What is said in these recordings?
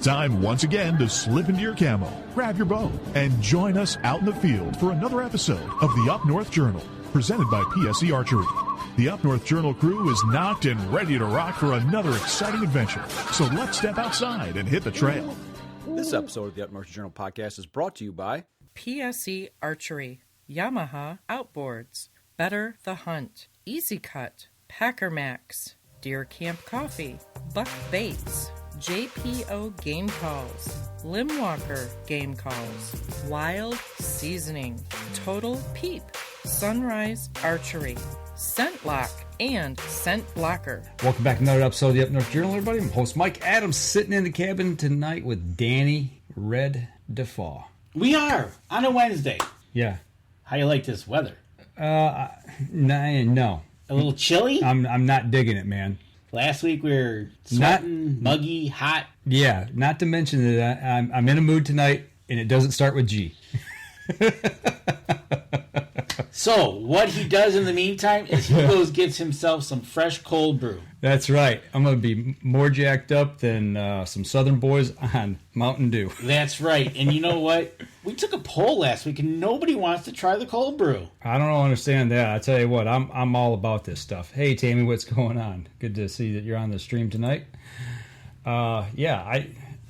time once again to slip into your camo, grab your bow, and join us out in the field for another episode of the Up North Journal, presented by PSE Archery. The Up North Journal crew is knocked and ready to rock for another exciting adventure. So let's step outside and hit the trail. This episode of the Up North Journal podcast is brought to you by PSE Archery, Yamaha Outboards, Better the Hunt, Easy Cut, Packer Max, Deer Camp Coffee, Buck Baits, JPO Game Calls, Limwalker Game Calls, Wild Seasoning, Total Peep, Sunrise Archery, Scent Lock, and Scent Blocker. Welcome back to another episode of the Up North Journal, everybody. I'm host Mike Adams, sitting in the cabin tonight with Danny Red Defoe. We are on a Wednesday. Yeah. How you like this weather? No. A little chilly? I'm not digging it, man. Last week we were sweating, muggy, hot. Yeah, not to mention that I'm in a mood tonight, and it doesn't start with G. So, what he does in the meantime is he goes gets himself some fresh cold brew. That's right. I'm going to be more jacked up than some Southern boys on Mountain Dew. That's right. And you know what? We took a poll last week, and nobody wants to try the cold brew. I don't understand that. I tell you what, I'm all about this stuff. Hey, Tammy, what's going on? Good to see that you're on the stream tonight.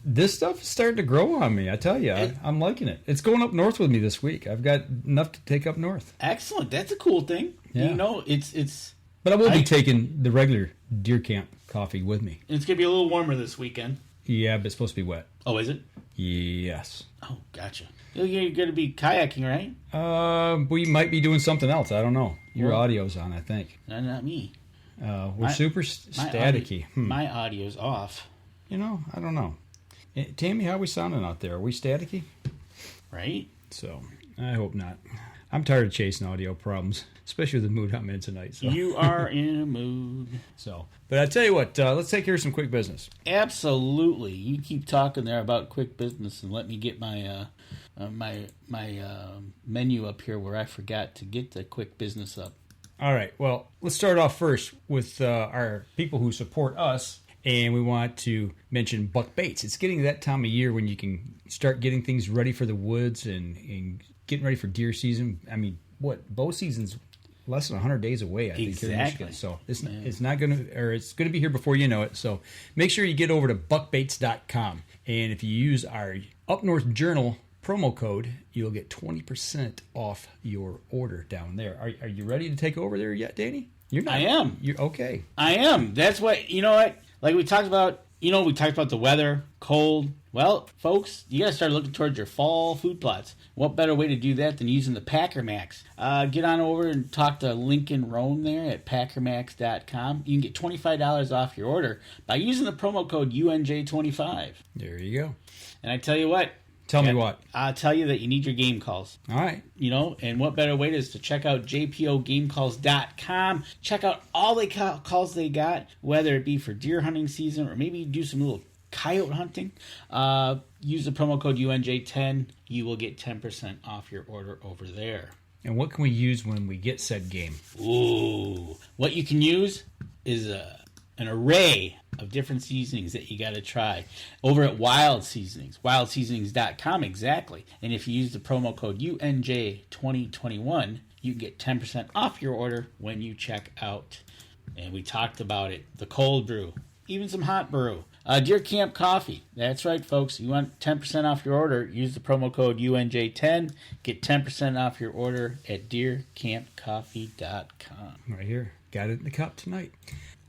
This stuff is starting to grow on me. I tell you, I'm liking it. It's going up north with me this week. I've got enough to take up north. Excellent. That's a cool thing. Yeah. You know, it's. But I will be taking the regular Deer Camp coffee with me. It's going to be a little warmer this weekend. Yeah, but it's supposed to be wet. Oh, is it? Yes. Oh, gotcha. You're going to be kayaking, right? We might be doing something else. I don't know. Your audio's on, I think. No, not me. We're super staticky. My audio's off. You know, I don't know. Tammy, how are we sounding out there? Are we staticky? Right. So, I hope not. I'm tired of chasing audio problems, especially with the mood I'm in tonight. So. You are in a mood. But I tell you what, let's take care of some quick business. Absolutely. You keep talking there about quick business and let me get my menu up here where I forgot to get the quick business up. All right. Well, let's start off first with our people who support us. And we want to mention Buck Baits. It's getting that time of year when you can start getting things ready for the woods and getting ready for deer season. I mean, bow season's less than 100 days away, I think, here in Michigan. So it's not going to, or it's going to be here before you know it. So make sure you get over to buckbaits.com. And if you use our Up North Journal promo code, you'll get 20% off your order down there. Are you ready to take over there yet, Danny? You're not. I am. You're okay. I am. That's what, you know what? Like we talked about, the weather, cold. Well, folks, you got to start looking towards your fall food plots. What better way to do that than using the Packer Max? Get on over and talk to Lincoln Roan there at packermax.com. You can get $25 off your order by using the promo code UNJ25. There you go. And I tell you what. Tell me what. I'll tell you that you need your game calls. All right. And what better way is to check out jpogamecalls.com. Check out all the calls they got, whether it be for deer hunting season or maybe do some little coyote hunting. Use the promo code UNJ10. You will get 10% off your order over there. And what can we use when we get said game? Ooh. What you can use is an array of different seasonings that you got to try over at Wild Seasonings, wildseasonings.com exactly. And if you use the promo code UNJ2021, you can get 10% off your order when you check out. And we talked about it, the cold brew, even some hot brew. Deer Camp Coffee. That's right, folks. You want 10% off your order, use the promo code UNJ10. Get 10% off your order at deercampcoffee.com. Right here. Got it in the cup tonight.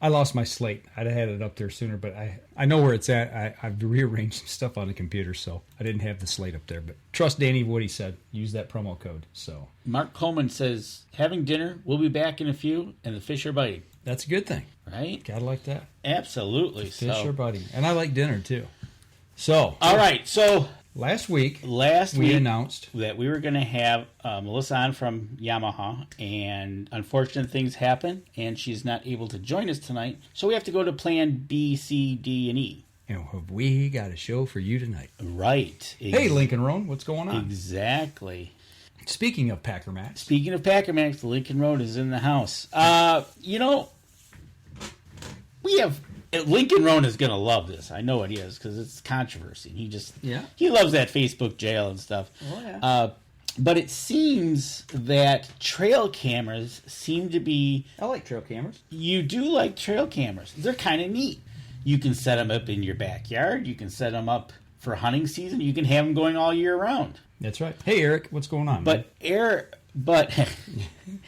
I lost my slate. I'd have had it up there sooner, but I know where it's at. I've rearranged some stuff on the computer, so I didn't have the slate up there. But trust Danny what he said. Use that promo code. So Mark Coleman says, having dinner, we'll be back in a few, and the fish are biting. That's a good thing. Right? Gotta like that. Absolutely. The fish are biting. And I like dinner, too. So. All right, so. Last week, we announced that we were going to have Melissa on from Yamaha, and unfortunate things happen, and she's not able to join us tonight, so we have to go to plan B, C, D, and E. And we got a show for you tonight. Right. Hey, Lincoln Roan, what's going on? Exactly. Speaking of Packer Max. The Lincoln Road is in the house. We have Lincoln Roan is going to love this. I know it is because it's controversy. He loves that Facebook jail and stuff. Oh, yeah. But it seems that trail cameras seem to be... I like trail cameras. You do like trail cameras. They're kind of neat. You can set them up in your backyard. You can set them up for hunting season. You can have them going all year round. That's right. Hey, Eric, what's going on? But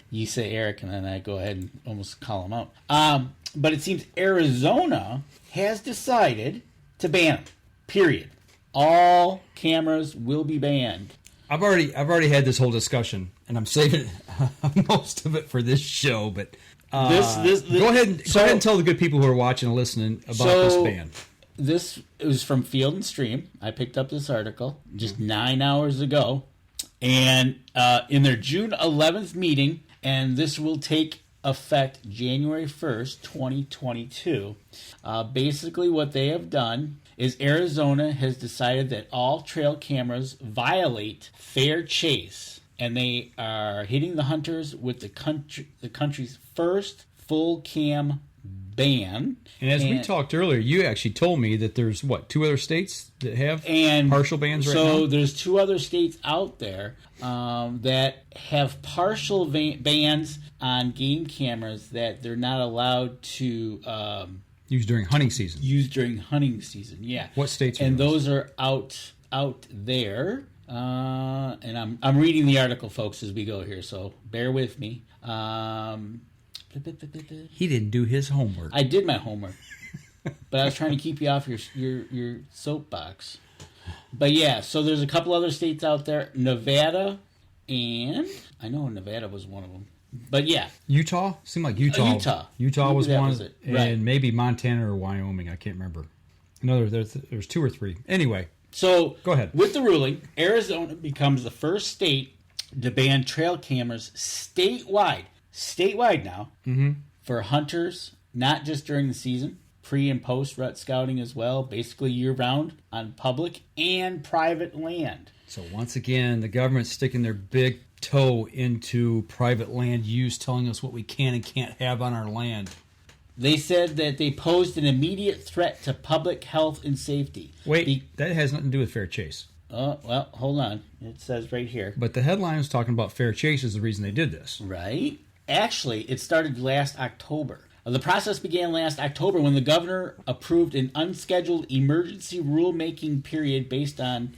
you say Eric, and then I go ahead and almost call him out. But it seems Arizona has decided to ban them. Period. All cameras will be banned. I've already had this whole discussion, and I'm saving most of it for this show. But this go ahead and tell the good people who are watching and listening about this ban. This was from Field and Stream. I picked up this article just 9 hours ago, and in their June 11th meeting, and this will take effect January 1st, 2022. Basically, what they have done is Arizona has decided that all trail cameras violate fair chase, and they are hitting the hunters with the country's first full cam ban. And as we talked earlier, you actually told me that there's, 2 other states that have partial bans right now? So there's 2 other states out there that have partial bans on game cameras that they're not allowed to... use during hunting season. Yeah. What states are and those are out there. And I'm reading the article, folks, as we go here, so bear with me. He didn't do his homework. I did my homework, but I was trying to keep you off your soapbox. But yeah, so there's a couple other states out there, Nevada, and I know Nevada was one of them. But yeah, Utah seemed like Utah. Utah was one, right. And maybe Montana or Wyoming. I can't remember. No, there's 2 or 3. Anyway, so go ahead. With the ruling, Arizona becomes the first state to ban trail cameras statewide now, for hunters, not just during the season, pre and post rut scouting as well, basically year round on public and private land. So once again, the government's sticking their big toe into private land use, telling us what we can and can't have on our land. They said that they posed an immediate threat to public health and safety. Wait, that has nothing to do with fair chase. Oh, well, hold on. It says right here. But the headline is talking about fair chase is the reason they did this. Right. Actually, it started last October. The process began last October when the governor approved an unscheduled emergency rulemaking period based on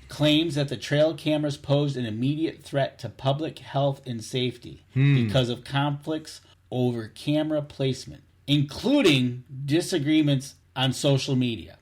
claims that the trail cameras posed an immediate threat to public health and safety because of conflicts over camera placement, including disagreements on social media.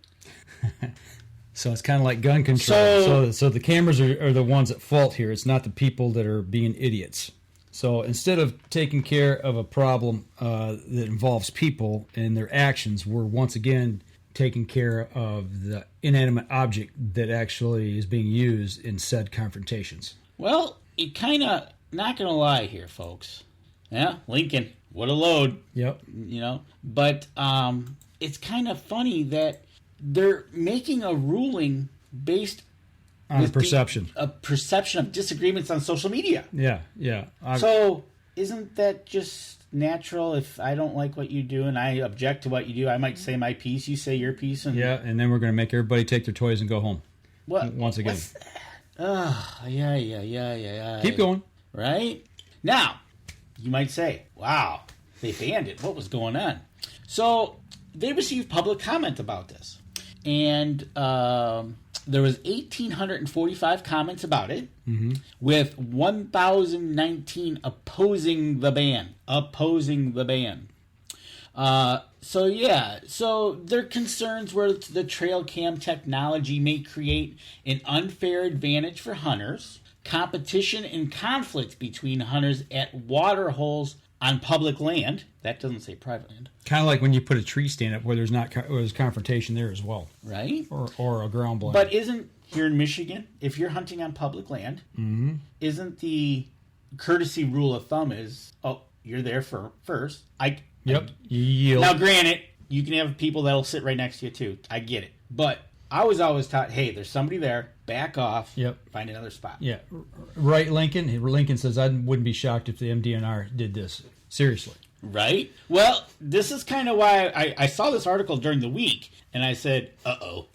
So it's kind of like gun control. So the cameras are the ones at fault here. It's not the people that are being idiots. So instead of taking care of a problem that involves people and their actions, we're once again taking care of the inanimate object that actually is being used in said confrontations. Well, it kind of, not going to lie here, folks. Yeah, Lincoln, what a load. Yep. You know, but it's kind of funny that they're making a ruling based on a perception. A perception of disagreements on social media. Yeah. So isn't that just natural? If I don't like what you do and I object to what you do, I might say my piece, you say your piece. And then we're going to make everybody take their toys and go home. What? Once again. Yeah. Keep going. Right? Now, you might say, wow, they banned it. What was going on? So they received public comment about this. And there was 1,845 comments about it, with 1,019 opposing the ban. So their concerns were the trail cam technology may create an unfair advantage for hunters, competition and conflict between hunters at water holes on public land. That doesn't say private land. Kind of like when you put a tree stand up where there's confrontation there as well. Right? Or a ground blind. But isn't, here in Michigan, if you're hunting on public land, isn't the courtesy rule of thumb is, you're there first. You yield. Now, granted, you can have people that'll sit right next to you, too. I get it. But I was always taught, hey, there's somebody there. Back off. Yep. Find another spot. Yeah. Right, Lincoln? Lincoln says, I wouldn't be shocked if the MDNR did this. Seriously. Right? Well, this is kind of why I saw this article during the week, and I said, uh-oh.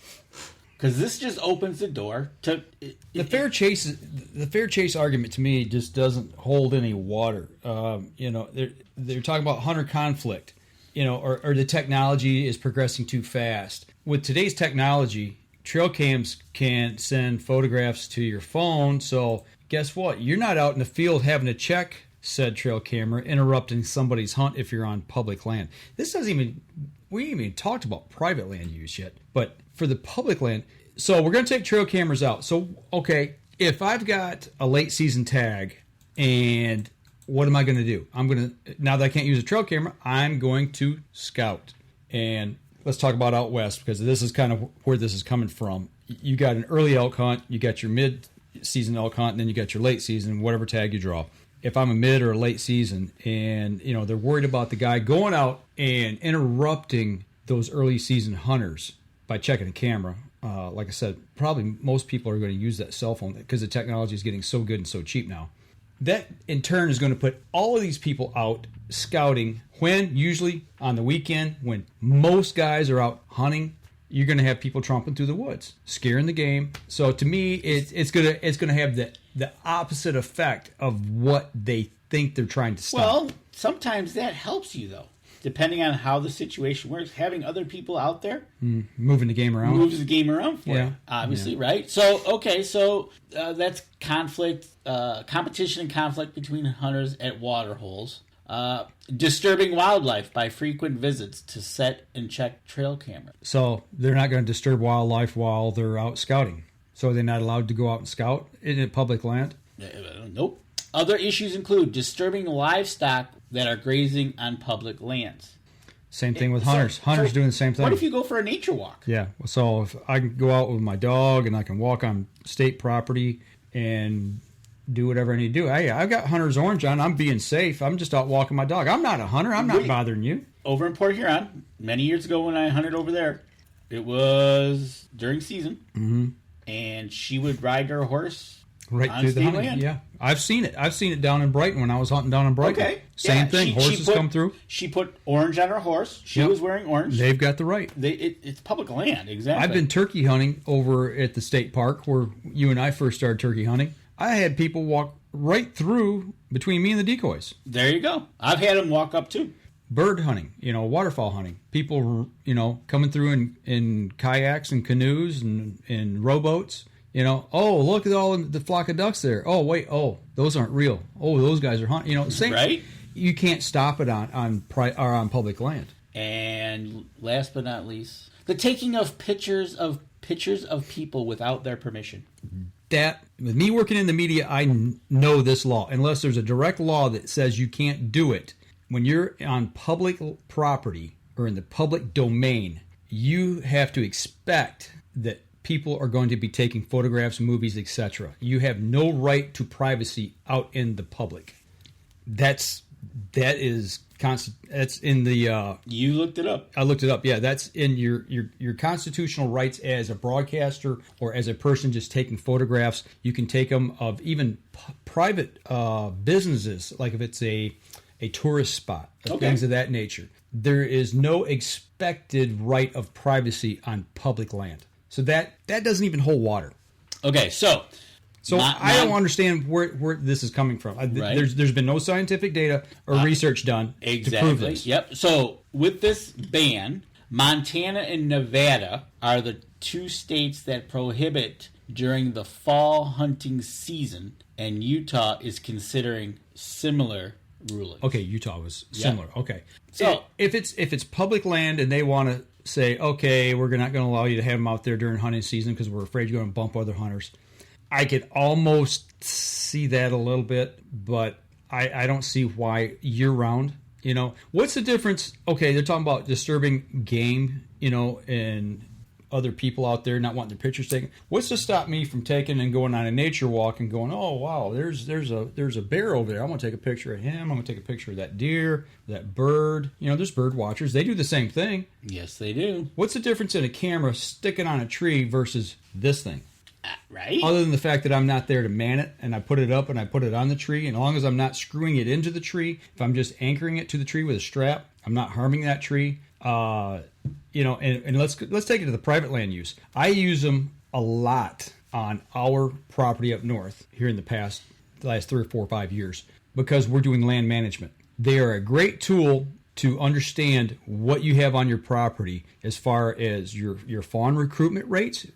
Because this just opens the door to... The fair chase argument to me just doesn't hold any water. They're talking about hunter conflict, or the technology is progressing too fast. With today's technology, trail cams can send photographs to your phone, so guess what? You're not out in the field having to check said trail camera, interrupting somebody's hunt if you're on public land. We ain't even talked about private land use yet, but for the public land, so we're going to take trail cameras out. So, okay, if I've got a late season tag, and what am I going to do? Now that I can't use a trail camera, I'm going to scout. And let's talk about out west, because this is kind of where this is coming from. You got an early elk hunt, you got your mid-season elk hunt, and then you got your late season, whatever tag you draw. If I'm a mid or a late season, and they're worried about the guy going out and interrupting those early season hunters by checking a camera, like I said, probably most people are going to use that cell phone because the technology is getting so good and so cheap now. That in turn is going to put all of these people out scouting usually on the weekend, when most guys are out hunting. You're going to have people tromping through the woods, scaring the game. So to me, it's going to have the opposite effect of what they think they're trying to stop. Well, sometimes that helps you, though, depending on how the situation works. Having other people out there moving the game around moves the game around for you, obviously, right? So that's conflict, competition and conflict between hunters at water holes. Disturbing wildlife by frequent visits to set and check trail cameras. So they're not going to disturb wildlife while they're out scouting. So are they not allowed to go out and scout in public land? Nope. Other issues include disturbing livestock that are grazing on public lands. Same thing with hunters. Hunters doing the same thing. What if you go for a nature walk? Yeah. So if I can go out with my dog and I can walk on state property and do whatever I need to do. Hey, I've got hunter's orange on. I'm being safe. I'm just out walking my dog. I'm not a hunter. I'm not bothering you. Over in Port Huron, many years ago when I hunted over there, it was during season, and she would ride her horse right on through state the hunting. land. Yeah, I've seen it. I've seen it down in Brighton when I was hunting down in Brighton. Okay, same thing. Horses come through. She put orange on her horse. She was wearing orange. They've got the right. It's public land. Exactly. I've been turkey hunting over at the state park where you and I first started turkey hunting. I had people walk right through between me and the decoys. There you go. I've had them walk up too. Bird hunting, waterfowl hunting. People, coming through in kayaks and canoes and rowboats. Oh, look at all the flock of ducks there. Oh, wait, those aren't real. Oh, those guys are hunting. Same. Right? You can't stop it on public land. And last but not least, the taking of pictures of people without their permission. That, with me working in the media, I know this law. Unless there's a direct law that says you can't do it, when you're on public property or in the public domain, you have to expect that people are going to be taking photographs, movies, etc. You have no right to privacy out in the public. That's in the... You looked it up. I looked it up, yeah. That's in your constitutional rights as a broadcaster or as a person just taking photographs. You can take them of even private businesses, like if it's a tourist spot, things of that nature. There is no expected right of privacy on public land. So that doesn't even hold water. Okay, so I don't understand where this is coming from. Right. There's been no scientific data or research done to prove this. Yep. So with this ban, Montana and Nevada are the two states that prohibit during the fall hunting season, and Utah is considering similar ruling. Okay, Utah was similar. Yep. Okay. So if it's public land and they want to say, okay, we're not going to allow you to have them out there during hunting season because we're afraid you're going to bump other hunters, I could almost see that a little bit, but I don't see why year-round. What's the difference? Okay, they're talking about disturbing game, and other people out there not wanting their pictures taken. What's to stop me from taking and going on a nature walk and going, oh, wow, there's a bear over there. I'm going to take a picture of him. I'm going to take a picture of that deer, that bird. There's bird watchers. They do the same thing. Yes, they do. What's the difference in a camera sticking on a tree versus this thing? Right? Other than the fact that I'm not there to man it, and I put it up and I put it on the tree, and as long as I'm not screwing it into the tree, if I'm just anchoring it to the tree with a strap, I'm not harming that tree. And let's take it to the private land use. I use them a lot on our property up north here in the last 3 or 4 or 5 years because we're doing land management. They are a great tool to understand what you have on your property as far as your fawn recruitment rates.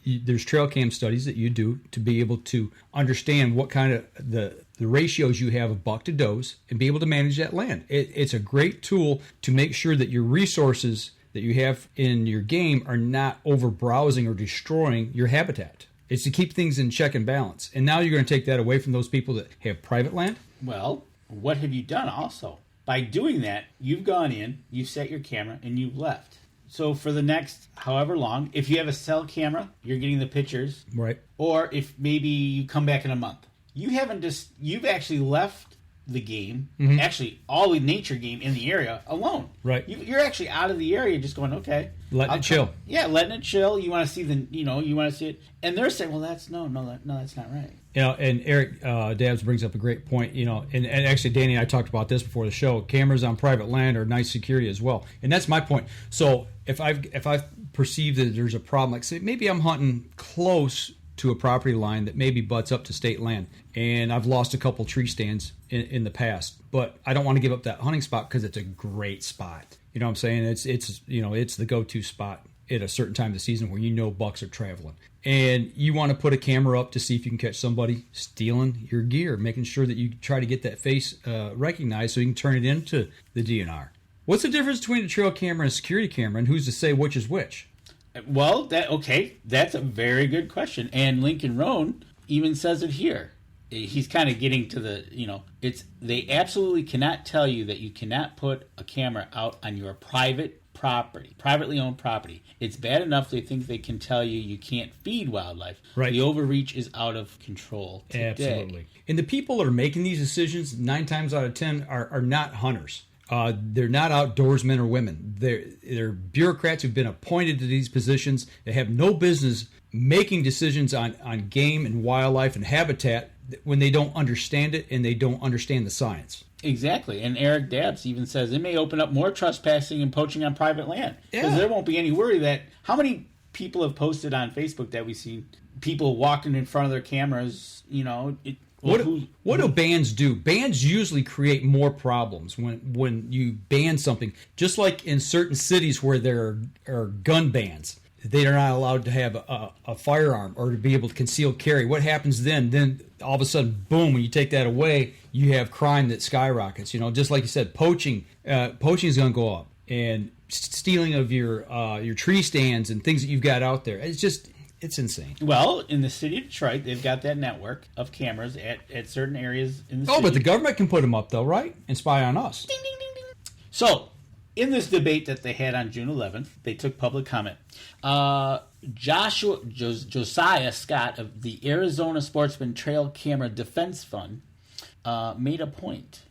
There's trail cam studies that you do to be able to understand what kind of the ratios you have of buck to does and be able to manage that land. It's a great tool to make sure that your resources that you have in your game are not over browsing or destroying your habitat. It's to keep things in check and balance. And now you're going to take that away from those people that have private land? Well, what have you done also? By doing that, you've gone in, you've set your camera, and you've left. So for the next however long, if you have a cell camera, you're getting the pictures. Right. Or if maybe you come back in a month. You've actually left the game, actually all the nature game in the area alone. Right. You're actually out of the area just going, okay. Letting it chill. Yeah, letting it chill. You want to see you want to see it. And they're saying, well, that's not right. And Eric Dabbs brings up a great point, and actually Danny and I talked about this before the show. Cameras on private land are nice security as well. And that's my point. So if I've perceived that there's a problem, like say maybe I'm hunting close to a property line that maybe butts up to state land, and I've lost a couple tree stands in the past, but I don't want to give up that hunting spot because it's a great spot. You know what I'm saying? It's the go-to spot at a certain time of the season where bucks are traveling. And you want to put a camera up to see if you can catch somebody stealing your gear, making sure that you try to get that face recognized so you can turn it into the DNR. What's the difference between a trail camera and a security camera, and who's to say which is which? Well, that's a very good question. And Lincoln Roan even says it here. He's kind of getting to the, they absolutely cannot tell you that you cannot put a camera out on your private property, privately owned property. It's bad enough they think they can tell you can't feed wildlife. Right. The overreach is out of control today. Absolutely. And the people that are making these decisions 9 times out of 10 are not hunters. They're not outdoorsmen or women. They're bureaucrats who've been appointed to these positions. They have no business making decisions on game and wildlife and habitat when they don't understand it and they don't understand the science. Exactly. And Eric Dabbs even says it may open up more trespassing and poaching on private land. Because there won't be any worry that... How many people have posted on Facebook that we've seen people walking in front of their cameras, What do bans do? Bans usually create more problems when you ban something. Just like in certain cities where there are gun bans. They are not allowed to have a firearm or to be able to conceal carry. What happens then? Then all of a sudden, boom, when you take that away, you have crime that skyrockets. Just like you said, poaching is going to go up. And stealing of your tree stands and things that you've got out there. It's insane. Well, in the city of Detroit, they've got that network of cameras at certain areas in the city. Oh, but the government can put them up, though, right? And spy on us. Ding, ding, ding, ding. So, in this debate that they had on June 11th, they took public comment. Josiah Scott of the Arizona Sportsman Trail Camera Defense Fund made a point.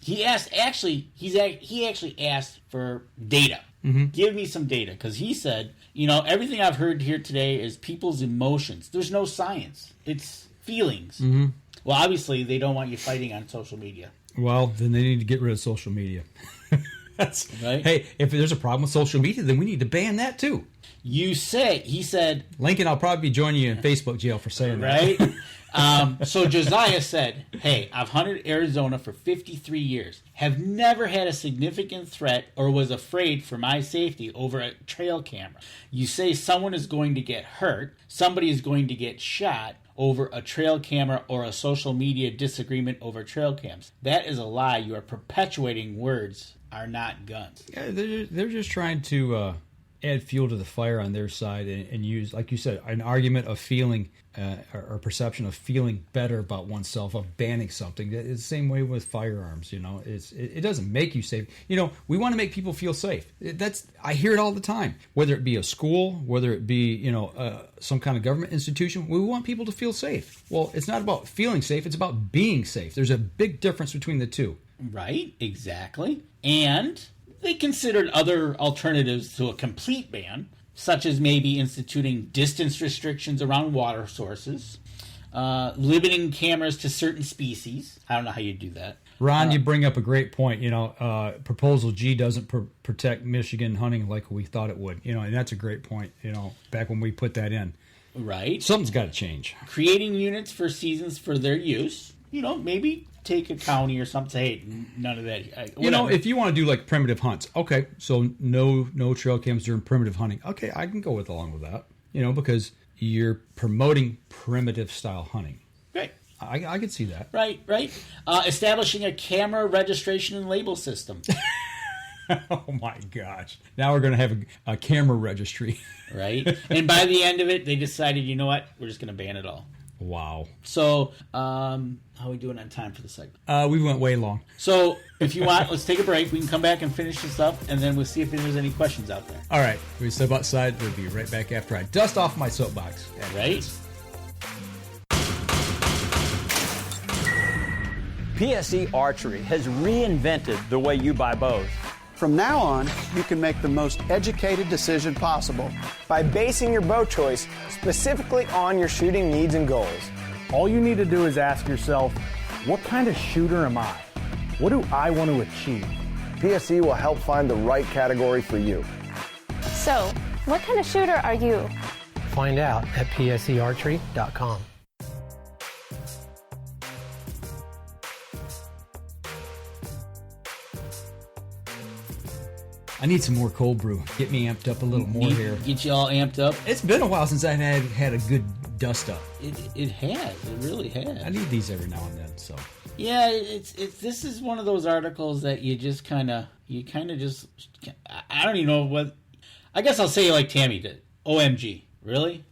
He actually asked for data. Mm-hmm. Give me some data, because he said, everything I've heard here today is people's emotions. There's no science. It's feelings. Mm-hmm. Well, obviously, they don't want you fighting on social media. Well, then they need to get rid of social media. That's right. Hey, if there's a problem with social media, then we need to ban that too. He said... Lincoln, I'll probably be joining you in Facebook jail for saying that. Right? So Josiah said, hey, I've hunted Arizona for 53 years. Have never had a significant threat or was afraid for my safety over a trail camera. You say someone is going to get hurt, somebody is going to get shot over a trail camera or a social media disagreement over trail cams. That is a lie. You are perpetuating words are not guns. Yeah, they're just trying to add fuel to the fire on their side and use, like you said, an argument of feeling or perception of feeling better about oneself, of banning something. It's the same way with firearms. It doesn't make you safe. We want to make people feel safe. I hear it all the time. Whether it be a school, whether it be some kind of government institution, we want people to feel safe. Well, it's not about feeling safe. It's about being safe. There's a big difference between the two. Right, exactly. And they considered other alternatives to a complete ban. such as maybe instituting distance restrictions around water sources, limiting cameras to certain species. I don't know how you do that. Ron, you bring up a great point. Proposal G doesn't protect Michigan hunting like we thought it would. And that's a great point. Back when we put that in, right? Something's got to change. Creating units for seasons for their use. Maybe take a county or something. Say, hey, none of that. If you want to do like primitive hunts, okay. So no trail cams during primitive hunting. Okay, I can go along with that. Because you're promoting primitive style hunting. Right. I could see that. Right. Establishing a camera registration and label system. Oh my gosh. Now we're going to have a camera registry. Right. And by the end of it, they decided, you know what? We're just going to ban it all. Wow. So, how are we doing on time for the segment? We went way long. So, if you want, let's take a break. We can come back and finish this up, and then we'll see if there's any questions out there. All right. We step outside. We'll be right back after I dust off my soapbox. Right? PSE Archery has reinvented the way you buy bows. From now on, you can make the most educated decision possible by basing your bow choice specifically on your shooting needs and goals. All you need to do is ask yourself, what kind of shooter am I? What do I want to achieve? PSE will help find the right category for you. So, what kind of shooter are you? Find out at psearchery.com. I need some more cold brew. Get me amped up a little more here. Get you all amped up. It's been a while since I've had a good dust up. It has. It really has. I need these every now and then. So yeah, it's this is one of those articles that you just kind of just I don't even know what. I guess I'll say like Tammy did. OMG, really?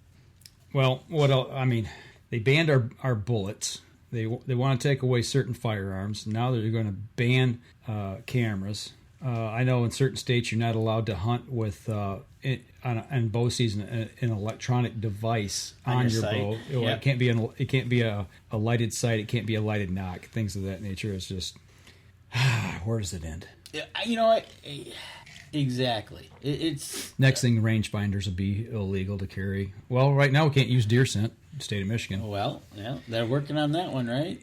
Well, what else? I mean, they banned our bullets. They want to take away certain firearms. Now they're going to ban cameras. I know in certain states you're not allowed to hunt with on bow season an electronic device on your bow. Yep. It can't be a lighted sight. It can't be a lighted knock. Things of that nature. It's just where does it end? You know what? Exactly. It's next thing. Rangefinders will be illegal to carry. Well, right now we can't use deer scent. In the state of Michigan. Well, yeah, they're working on that one, right?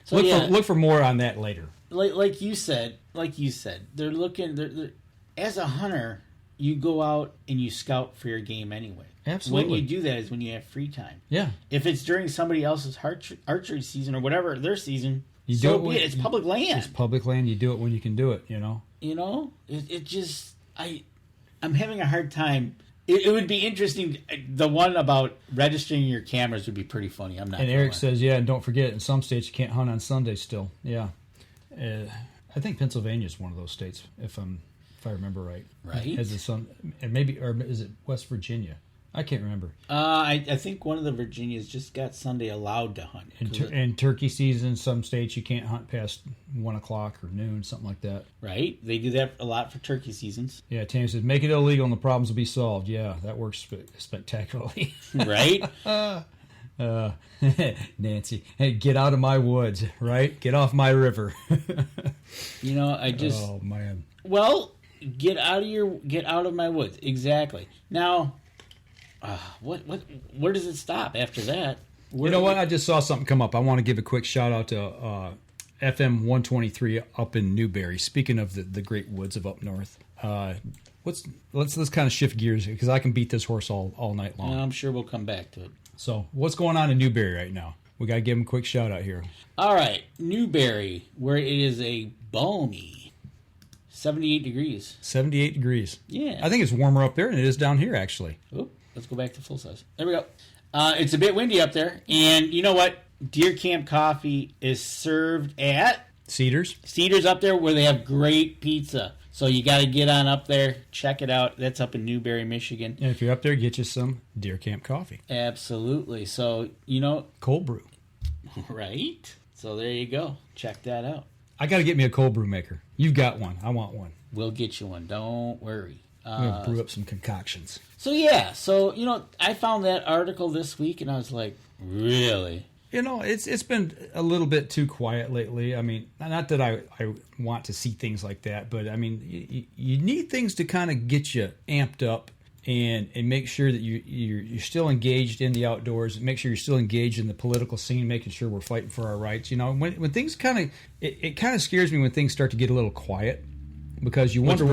So look for more on that later. Like you said, they're looking. They're as a hunter, you go out and you scout for your game anyway. Absolutely. When you do that is when you have free time. Yeah. If it's during somebody else's archery season or whatever their season, you so do be it. It's public land. It's public land. You do it when you can do it. It just I'm having a hard time. It would be interesting. The one about registering your cameras would be pretty funny. I'm not. And Eric says, yeah, and don't forget, in some states you can't hunt on Sunday still. Yeah. I think Pennsylvania is one of those states, if I remember right. Right. As a son, and maybe, or is it West Virginia? I can't remember. I think one of the Virginias just got Sunday allowed to hunt. In turkey season, some states you can't hunt past 1 o'clock or noon, something like that. Right. They do that a lot for turkey seasons. Yeah, Tammy says, make it illegal and the problems will be solved. Yeah, that works spectacularly. Right? Nancy, hey, get out of my woods, right? Get off my river. Oh, man. Well, get out of my woods. Exactly. Now... where does it stop after that? You know what? I just saw something come up. I want to give a quick shout out to FM 123 up in Newberry. Speaking of the great woods of up north, let's kind of shift gears because I can beat this horse all night long. I'm sure we'll come back to it. So, what's going on in Newberry right now? We got to give him a quick shout out here. All right, Newberry, where it is a balmy 78 degrees. 78 degrees. Yeah, I think it's warmer up there than it is down here, actually. Oop. Let's go back to full size. There we go. It's a bit windy up there. And you know what? Deer Camp Coffee is served at... Cedars up there where they have great pizza. So you got to get on up there. Check it out. That's up in Newberry, Michigan. And if you're up there, get you some Deer Camp Coffee. Absolutely. So, cold brew. Right? So there you go. Check that out. I got to get me a cold brew maker. You've got one. I want one. We'll get you one. Don't worry. I'm going to brew up some concoctions. So, I found that article this week, and I was like, really? it's been a little bit too quiet lately. I mean, not that I want to see things like that, but I mean, you need things to kind of get you amped up and make sure that you're still engaged in the outdoors. Make sure you're still engaged in the political scene, making sure we're fighting for our rights. When things it kind of scares me when things start to get a little quiet. Because you wonder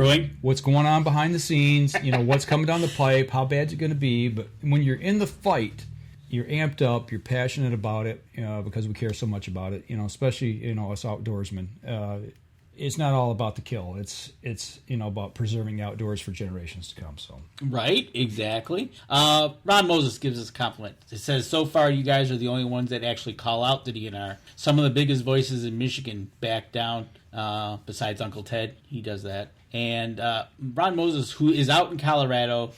what's going on behind the scenes, what's coming down the pipe, how bad's it going to be. But when you're in the fight, you're amped up, you're passionate about it, because we care so much about it, especially, us outdoorsmen. It's not all about the kill. It's about preserving the outdoors for generations to come. So right, exactly. Ron Moses gives us a compliment. It says, so far you guys are the only ones that actually call out the DNR. Some of the biggest voices in Michigan back down, besides Uncle Ted. He does that. And Ron Moses, who is out in Colorado,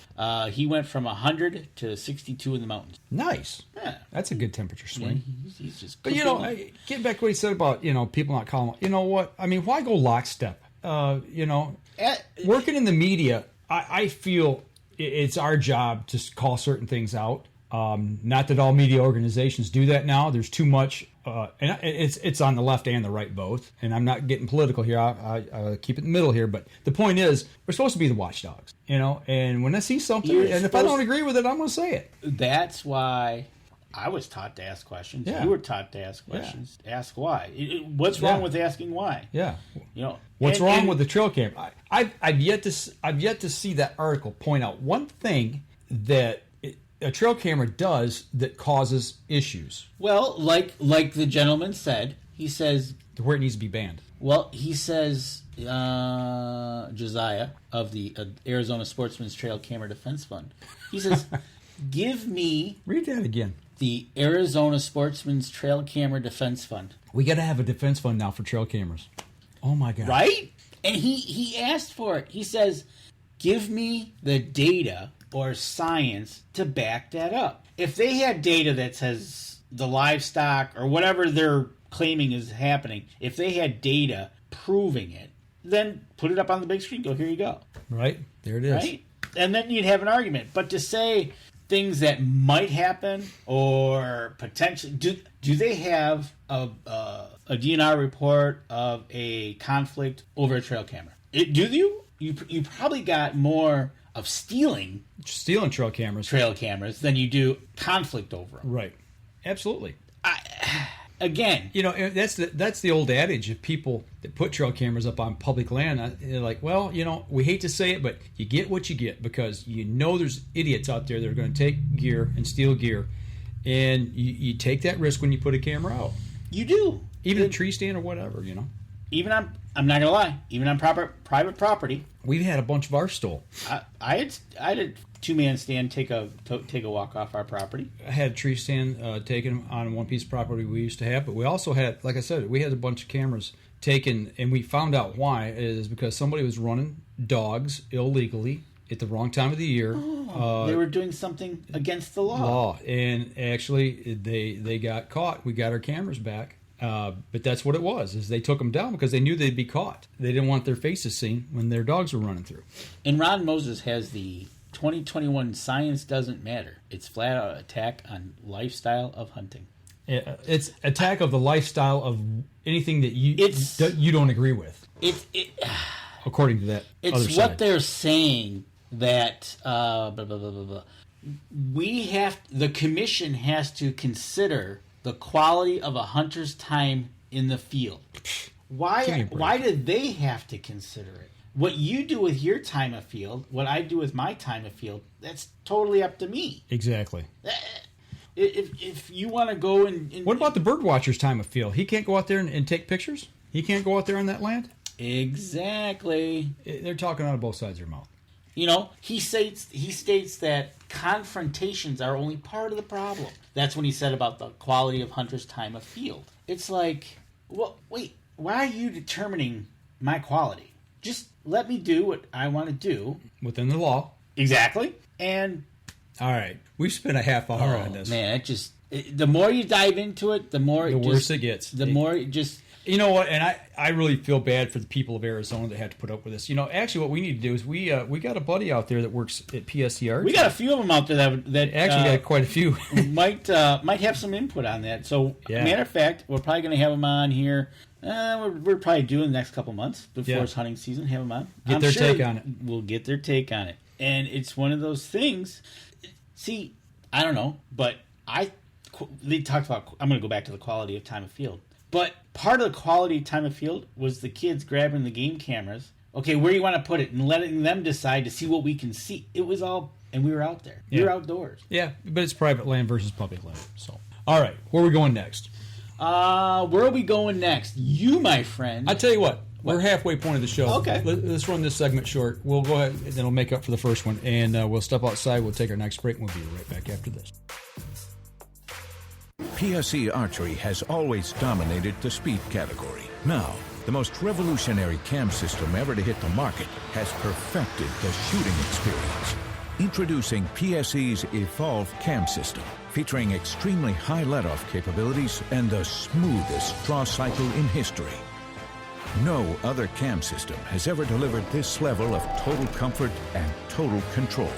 he went from 100 to 62 in the mountains. Nice. Yeah. That's a good temperature swing. Yeah, he's just but, getting back to what he said about, people not calling. You know what? I mean, why go lockstep? Working in the media, I feel it's our job to call certain things out. Not that all media organizations do that now. There's too much, and it's on the left and the right both. And I'm not getting political here. I keep it in the middle here. But the point is, we're supposed to be the watchdogs, And when I see something, and if I don't agree with it, I'm going to say it. That's why I was taught to ask questions. Yeah. You were taught to ask questions. Yeah. Ask why. What's wrong with asking why? Yeah. What's wrong with the trail camera? I've yet to see that article point out one thing that a trail camera does that causes issues. Well, like the gentleman said, he says where it needs to be banned. Well, he says Josiah of the Arizona Sportsman's Trail Camera Defense Fund. He says, "Give me read that again." The Arizona Sportsman's Trail Camera Defense Fund. We got to have a defense fund now for trail cameras. Oh my God! Right? And he asked for it. He says, "Give me the data." Or science to back that up. If they had data that says the livestock or whatever they're claiming is happening, if they had data proving it, then put it up on the big screen. Go, here you go. Right. There it is. Right? And then you'd have an argument. But to say things that might happen or potentially... Do they have a DNR report of a conflict over a trail camera? Do you? You probably got more... of stealing trail cameras than you do conflict over them. Right. Absolutely. Again, that's the old adage of people that put trail cameras up on public land. They're like, well, we hate to say it, but you get what you get because there's idiots out there that are going to take gear and steal gear, and you take that risk when you put a camera out. You do, even a tree stand or whatever. Even I'm not gonna lie. Even on private property, we've had a bunch of ours stole. I had a 2-man stand take a walk off our property. I had a tree stand taken on one piece of property we used to have, but we also had, like I said, we had a bunch of cameras taken, and we found out why. It is because somebody was running dogs illegally at the wrong time of the year. They were doing something against the law. And actually, they got caught. We got our cameras back. But that's what it was, is they took them down because they knew they'd be caught. They didn't want their faces seen when their dogs were running through. And Ron Moses has the 2021 Science Doesn't Matter. It's flat out attack on lifestyle of hunting. It's attack of the lifestyle of anything that you don't agree with. According to that it's other what side. They're saying that the commission has to consider the quality of a hunter's time in the field. Why did they have to consider it? What you do with your time of field, what I do with my time of field, that's totally up to me. Exactly. If you want to go and... What about the bird watcher's time of field? He can't go out there and take pictures? He can't go out there on that land? Exactly. They're talking out of both sides of their mouth. He states that confrontations are only part of the problem. That's when he said about the quality of hunters' time of field. It's like, well, wait, why are you determining my quality? Just let me do what I want to do. Within the law. Exactly. And... All right. We've spent a half hour on this. Man, the more you dive into it, the worse it gets. The more it just... You know what? And I really feel bad for the people of Arizona that had to put up with this. Actually, what we need to do is we got a buddy out there that works at PSCR. We got a few of them out there that actually got quite a few. might have some input on that. So, matter of fact, we're probably going to have them on here. We're probably doing the next couple months before it's hunting season. Have them on. Get their take on it. We'll get their take on it, and it's one of those things. See, I don't know, but they talked about. I'm going to go back to the quality of time of field. But part of the quality of time of field was the kids grabbing the game cameras. Okay, where do you want to put it? And letting them decide to see what we can see. It was all, and we were out there. We were outdoors. Yeah, but it's private land versus public land. So, all right, where are we going next? Where are we going next? You, my friend. I tell you what. We're halfway point of the show. Okay. Let's run this segment short. We'll go ahead, and then we'll make up for the first one. And we'll step outside. We'll take our next break, and we'll be right back after this. PSE Archery has always dominated the speed category. Now, the most revolutionary cam system ever to hit the market has perfected the shooting experience. Introducing PSE's Evolve Cam System, featuring extremely high let-off capabilities and the smoothest draw cycle in history. No other cam system has ever delivered this level of total comfort and total control.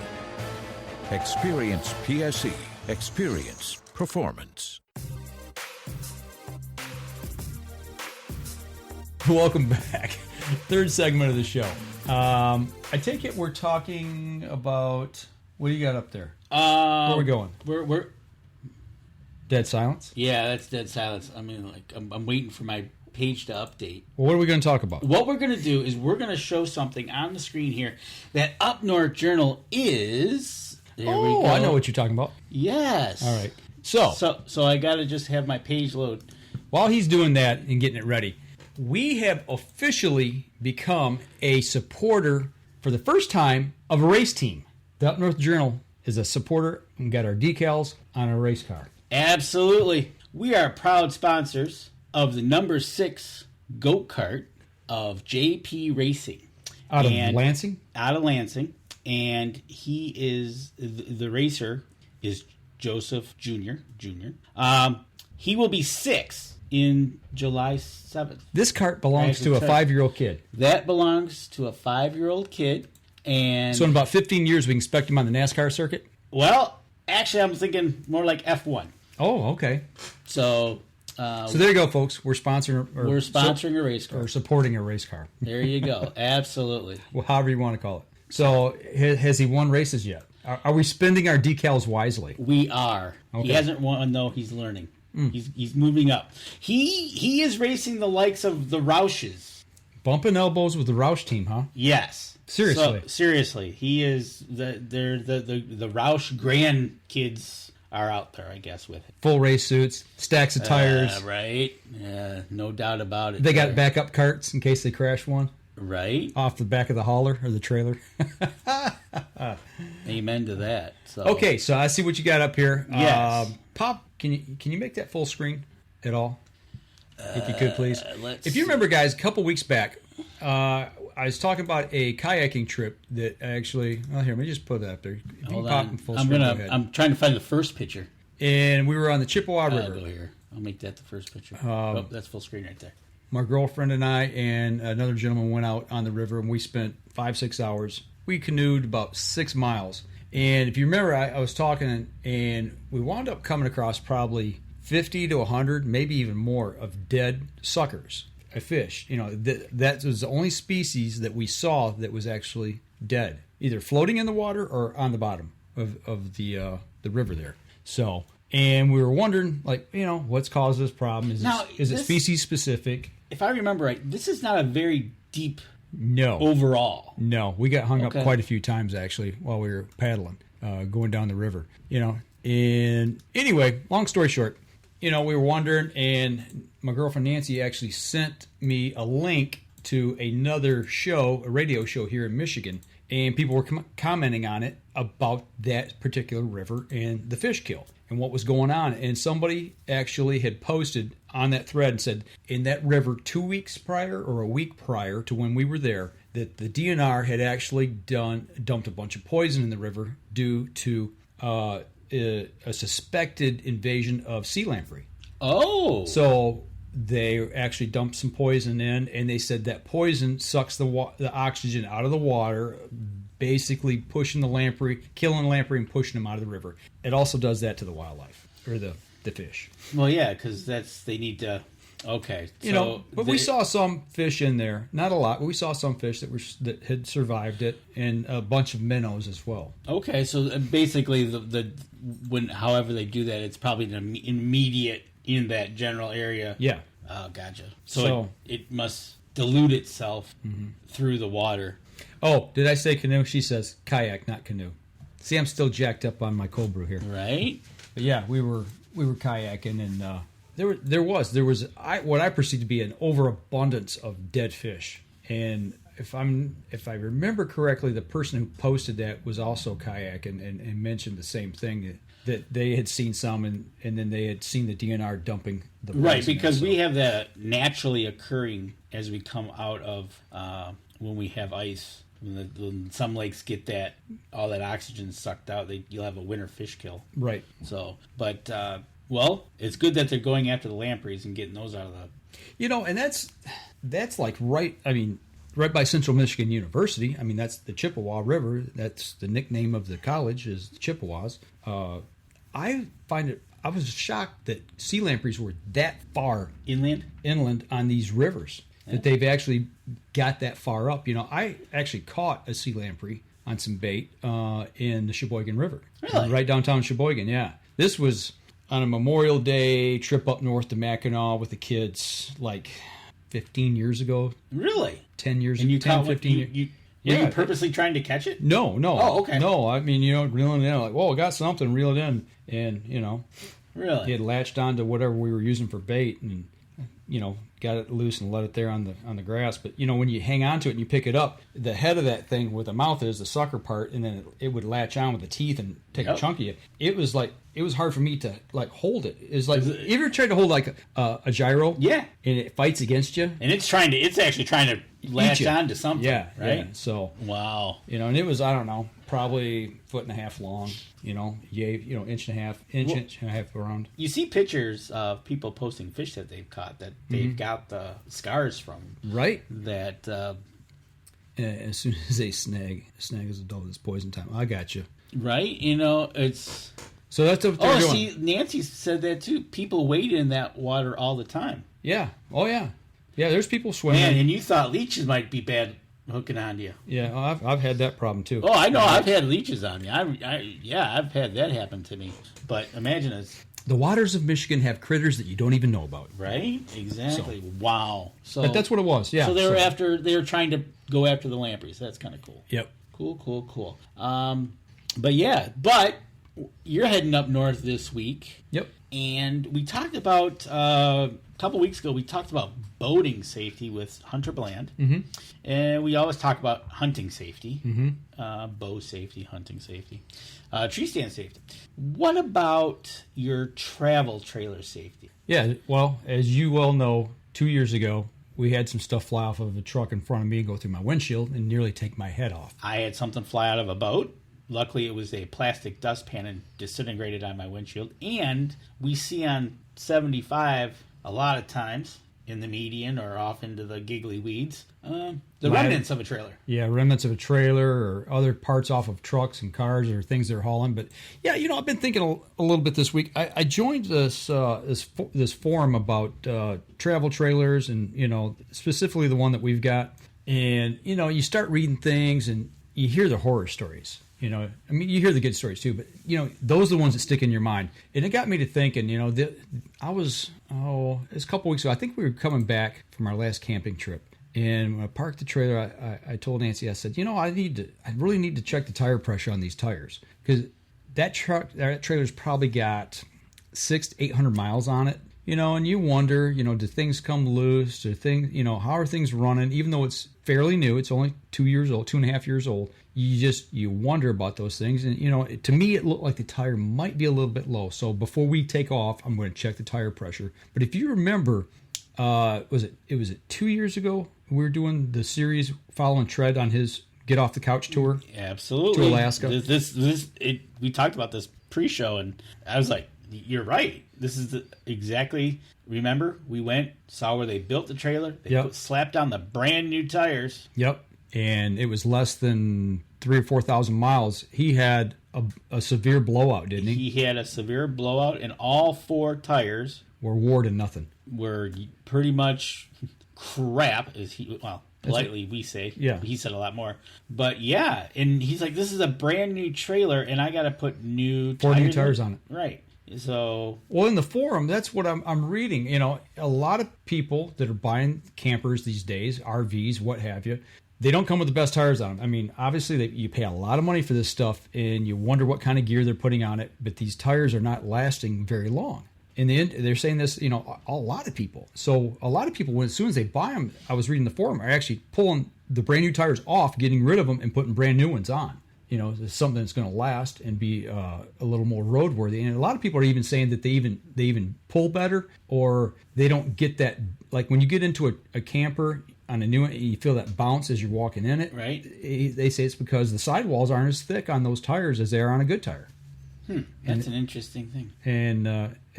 Experience PSE. Experience performance. Welcome back. Third segment of the show. I take it we're talking about... What do you got up there? Where are we going? We're Dead silence? Yeah, that's dead silence. I mean, I'm waiting for my page to update. Well, what are we going to talk about? What we're going to do is we're going to show something on the screen here that Up North Journal is... There we go. I know what you're talking about. Yes. All right. So I got to just have my page load. While he's doing that and getting it ready, we have officially become a supporter for the first time of a race team. The Up North Journal is a supporter and got our decals on a race car. Absolutely. We are proud sponsors of the number 6 go-kart of JP Racing. Out of Lansing? Out of Lansing. And he is, the racer is Joseph Jr. He will be 6 in July 7th. This cart belongs to a 5-year-old kid. That belongs to a 5-year-old kid. And so in about 15 years, we can expect him on the NASCAR circuit? Well, actually, I'm thinking more like F1. Oh, okay. So there you go, folks. We're sponsoring a race car. Or supporting a race car. There you go. Absolutely. Well, however you want to call it. So has he won races yet? Are we spending our decals wisely? We are. Okay. He hasn't won, though. He's learning. He's moving up. He is racing the likes of the Roushes. Bumping elbows with the Roush team, huh? Yes. Seriously. So, seriously. He is the Roush grandkids are out there, I guess, with it. Full race suits, stacks of tires. Right. Yeah, no doubt about it. They got backup carts in case they crash one. Right. Off the back of the hauler or the trailer. Amen to that. So. Okay, so I see what you got up here. Yes. Pop, can you make that full screen at all? If you could, please. If you see. remember, guys, a couple weeks back, I was talking about a kayaking trip that actually... Well, here, let me just put it up there. If Hold you pop on. in full screen, go ahead. I'm trying to find the first picture. And we were on the Chippewa River. I'll go here. I'll make that the first picture. That's full screen right there. My girlfriend and I and another gentleman went out on the river, and we spent 5-6 hours. We canoed about 6 miles. And if you remember, I was talking, and we wound up coming across probably 50 to 100, maybe even more, of dead suckers, a fish. You know, that was the only species that we saw that was actually dead, either floating in the water or on the bottom of the river there. So, and we were wondering, like, you know, what's caused this problem? Is it species specific? If I remember right, this is not a very deep No. overall. No, we got hung up quite a few times, actually, while we were paddling, going down the river, you know. And anyway, long story short, you know, we were wondering, and my girlfriend Nancy actually sent me a link to another show, a radio show here in Michigan, and people were commenting on it about that particular river and the fish kill and what was going on. And somebody actually had posted on that thread and said, in that river 2 weeks prior or a week prior to when we were there, that the DNR had actually dumped a bunch of poison in the river due to a suspected invasion of sea lamprey. Oh. So they actually dumped some poison in, and they said that poison sucks the oxygen out of the water, basically pushing the lamprey, killing the lamprey, and pushing them out of the river. It also does that to the wildlife, or the fish. Well, yeah, because they need to. Okay, so but we saw some fish in there, not a lot, but we saw some fish that had survived it, and a bunch of minnows as well. Okay, so basically, however they do that, it's probably an immediate in that general area. Yeah. Oh, gotcha. So it must dilute itself through the water. Oh, did I say canoe? She says kayak, not canoe. See, I'm still jacked up on my cold brew here. Right. But yeah, we were kayaking, and there was what I perceived to be an overabundance of dead fish. And if I remember correctly, the person who posted that was also kayaking and mentioned the same thing, that they had seen some, and then they had seen the DNR dumping the right, because we have that naturally occurring as we come out of when we have ice. When some lakes get all that oxygen sucked out, you'll have a winter fish kill. Right. So, but well, it's good that they're going after the lampreys and getting those out of the. And that's like right by Central Michigan University. I mean, that's the Chippewa River. That's the nickname of the college, is the Chippewas. I was shocked that sea lampreys were that far inland on these rivers, that they've actually got that far up. I actually caught a sea lamprey on some bait in the Sheboygan River. Really? Right downtown Sheboygan, yeah. This was on a Memorial Day trip up north to Mackinac with the kids, like 15 years ago. Really? 10 years ago. And you 10, 15 years. Were you purposely trying to catch it? No. Oh, okay. No, I mean, reeling it in, like, whoa, I got something, reel it in. And, really? He had latched onto whatever we were using for bait and, got it loose and let it there on the grass. But, when you hang on to it and you pick it up, the head of that thing where the mouth is, the sucker part, and then it would latch on with the teeth and take a chunk of you. It was hard for me to, hold it. It's like, you ever tried to hold, like, a gyro? Yeah. And it fights against you? And it's actually trying to latch on to something. Yeah. Right? Yeah. So. Wow. And it was, I don't know, probably 1.5 feet long, inch and a half around. You see pictures of people posting fish that they've caught that they've got the scars from. Right. That. As soon as they snag is a dove, it's poison time. I got you. Right. It's. So that's what they're doing. See, Nancy said that too. People wade in that water all the time. Yeah. Oh, yeah. Yeah, there's people swimming. Man, and you thought leeches might be bad hooking onto you. Yeah, I've had that problem too. Oh, I know. I've had leeches on me. I've had that happen to me. But imagine it's... The waters of Michigan have critters that you don't even know about. Right? Exactly. So, wow. So, but that's what it was, yeah. So they were trying to go after the lampreys. That's kind of cool. Yep. Cool. But you're heading up north this week. Yep. And we talked about, a couple weeks ago, we talked about boating safety with Hunter Bland. Mm-hmm. And we always talk about hunting safety, mm-hmm. Bow safety, hunting safety, tree stand safety. What about your travel trailer safety? Yeah, well, as you well know, 2 years ago, we had some stuff fly off of a truck in front of me and go through my windshield and nearly take my head off. I had something fly out of a boat. Luckily, it was a plastic dustpan and disintegrated on my windshield. And we see on 75 a lot of times in the median or off into the giggly weeds, remnants of a trailer. Yeah, remnants of a trailer or other parts off of trucks and cars or things they're hauling. But yeah, I've been thinking a little bit this week. I joined this forum about travel trailers and specifically the one that we've got. And you start reading things and you hear the horror stories. You hear the good stories too, but those are the ones that stick in your mind. And it got me to thinking. It was a couple weeks ago. I think we were coming back from our last camping trip, and when I parked the trailer, I told Nancy, I said, I really need to check the tire pressure on these tires, because that trailer's probably got 600 to 800 miles on it. And you wonder, do things come loose? Do things, how are things running? Even though it's fairly new, it's only 2 years old, 2.5 years old. You wonder about those things. And, to me, it looked like the tire might be a little bit low. So before we take off, I'm going to check the tire pressure. But if you remember, was it 2 years ago? We were doing the series following Tread on his Get Off the Couch tour. Absolutely. To Alaska. We talked about this pre-show, and I was like, you're right. This is exactly. Remember, we went, saw where they built the trailer. They slapped on the brand new tires. Yep. And it was less than 3,000 or 4,000 miles. He had a severe blowout, didn't he? He had a severe blowout, and all 4 tires were wore to nothing. Were pretty much crap, as he politely we say. Yeah. He said a lot more. But yeah, and he's like, this is a brand new trailer, and I got to put 4 new tires on it. Right. So, well, in the forum, that's what I'm reading. You know, a lot of people that are buying campers these days, RVs, what have you, they don't come with the best tires on them. I mean, obviously, you pay a lot of money for this stuff, and you wonder what kind of gear they're putting on it. But these tires are not lasting very long. In the end, they're saying this, you know, a lot of people. So a lot of people, as soon as they buy them, I was reading the forum, are actually pulling the brand new tires off, getting rid of them, and putting brand new ones on. You know, it's something that's going to last and be a little more roadworthy. And a lot of people are even saying that they even pull better, or they don't get that. Like when you get into a camper on a new one, you feel that bounce as you're walking in it. Right. They say it's because the sidewalls aren't as thick on those tires as they are on a good tire. That's an interesting thing. And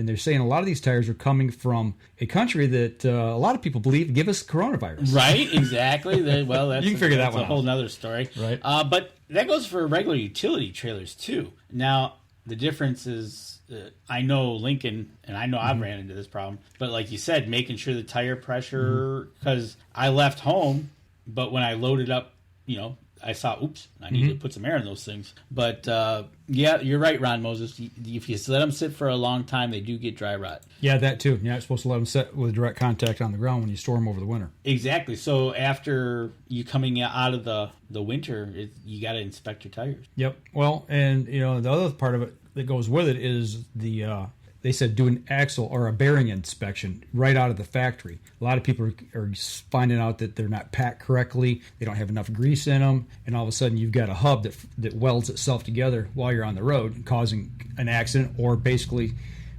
they're saying a lot of these tires are coming from a country that a lot of people believe give us coronavirus. Right, exactly. Well, that's you can figure that one out. A whole other story. Right. But that goes for regular utility trailers, too. Now, the difference is, I know Lincoln, and I know I've ran into this problem, but like you said, making sure the tire pressure, because I left home, but when I loaded up, you know, I saw, I need to put some air in those things. But, yeah, you're right, Ron Moses. If you let them sit for a long time, they do get dry rot. Yeah, that too. You're not supposed to let them sit with direct contact on the ground when you store them over the winter. Exactly. So after you coming out of the winter, you got to inspect your tires. Yep. Well, and, you know, the other part of it that goes with it is they said do an axle or a bearing inspection right out of the factory. A lot of people are finding out that they're not packed correctly. They don't have enough grease in them. And all of a sudden you've got a hub that welds itself together while you're on the road, causing an accident or basically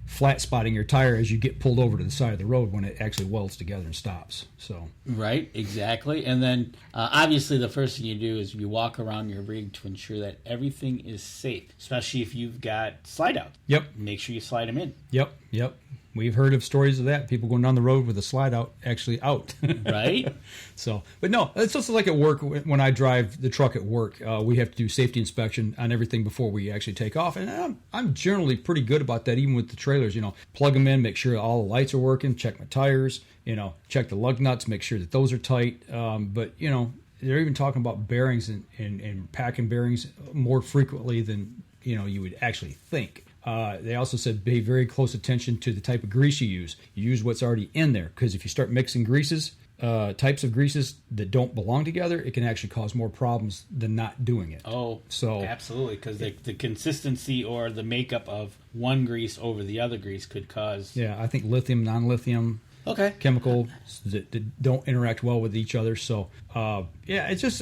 flat spotting your tire as you get pulled over to the side of the road when it actually welds together and stops. So right, exactly. And then obviously the first thing you do is you walk around your rig to ensure that everything is safe, especially if you've got slide out. Yep. Make sure you slide them in. Yep. We've heard of stories of that. People going down the road with a slide out actually out. Right. So, but no, it's just like at work when I drive the truck at work. We have to do safety inspection on everything before we actually take off. And I'm generally pretty good about that, even with the trailers. You know, plug them in, make sure all the lights are working, check my tires, you know, check the lug nuts, make sure that those are tight. But, you know, they're even talking about bearings and packing bearings more frequently than, you know, you would actually think. They also said pay very close attention to the type of grease you use. You use what's already in there, because if you start mixing greases, types of greases that don't belong together, it can actually cause more problems than not doing it. Oh, so absolutely, because the consistency or the makeup of one grease over the other grease could cause... Yeah, I think lithium, non-lithium... Okay. Chemicals that don't interact well with each other. So, yeah, it's just...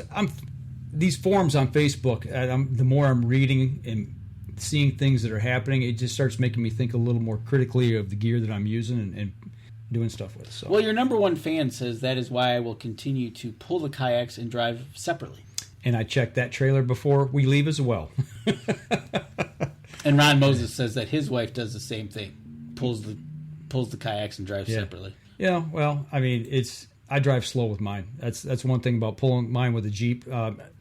these forums on Facebook, the more I'm reading and seeing things that are happening, it just starts making me think a little more critically of the gear that I'm using and doing stuff with. So. Well, your number one fan says that is why I will continue to pull the kayaks and drive separately. And I check that trailer before we leave as well. And Ron Moses says that his wife does the same thing, pulls the kayaks and drives separately. Yeah, well, I mean, I drive slow with mine. That's one thing about pulling mine with a Jeep.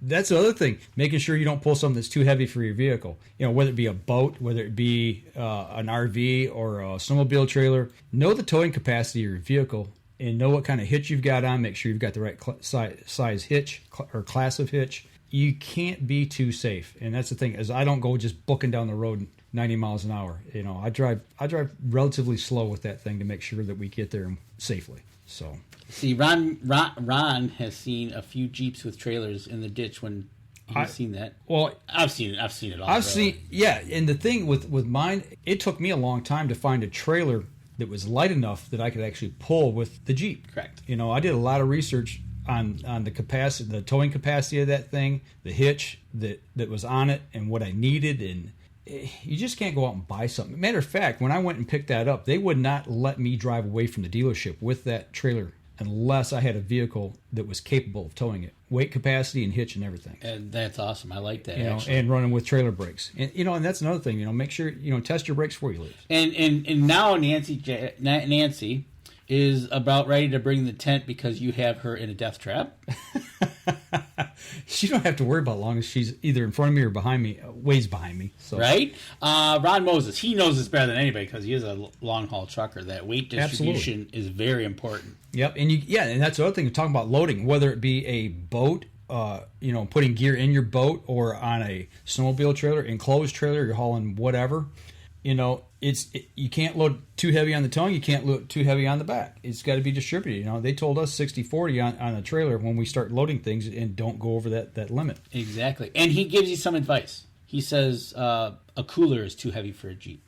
That's the other thing, making sure you don't pull something that's too heavy for your vehicle. You know, whether it be a boat, whether it be an RV or a snowmobile trailer. Know the towing capacity of your vehicle and know what kind of hitch you've got on. Make sure you've got the right size hitch or class of hitch. You can't be too safe, and that's the thing, is I don't go just booking down the road 90 miles an hour. You know, I drive relatively slow with that thing to make sure that we get there safely. So. See, Ron has seen a few Jeeps with trailers in the ditch when he's seen that. Well, I've seen it all. And the thing with mine, it took me a long time to find a trailer that was light enough that I could actually pull with the Jeep. Correct. You know, I did a lot of research on the capacity, the towing capacity of that thing, the hitch that was on it, and what I needed, and you just can't go out and buy something. Matter of fact, when I went and picked that up, they would not let me drive away from the dealership with that trailer unless I had a vehicle that was capable of towing it, weight capacity and hitch and everything. And that's awesome. I like that. And running with trailer brakes. And and that's another thing. Make sure test your brakes before you leave. And now Nancy is about ready to bring the tent because you have her in a death trap. She don't have to worry about long as she's either in front of me or behind me, ways behind me. So. Right? Ron Moses, he knows this better than anybody because he is a long-haul trucker. That weight distribution is very important. Yep, and and that's the other thing. We're talking about loading, whether it be a boat, putting gear in your boat or on a snowmobile trailer, enclosed trailer, you're hauling whatever. You can't load too heavy on the tongue. You can't load too heavy on the back. It's got to be distributed. They told us 60-40 on a trailer when we start loading things, and don't go over that limit. Exactly. And he gives you some advice. He says a cooler is too heavy for a Jeep.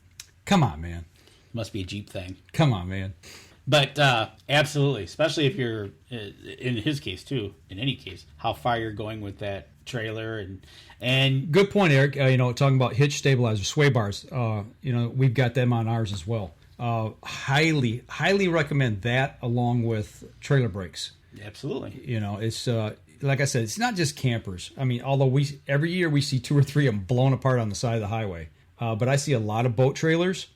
Come on, man. Must be a Jeep thing. Come on, man. But absolutely, especially if you're, in his case too, in any case, how far you're going with that trailer and good point, Eric. Talking about hitch stabilizers, sway bars. We've got them on ours as well. Highly recommend that along with trailer brakes. Absolutely. It's like I said, it's not just campers. I mean, although every year we see 2 or 3 of them blown apart on the side of the highway. But I see a lot of boat trailers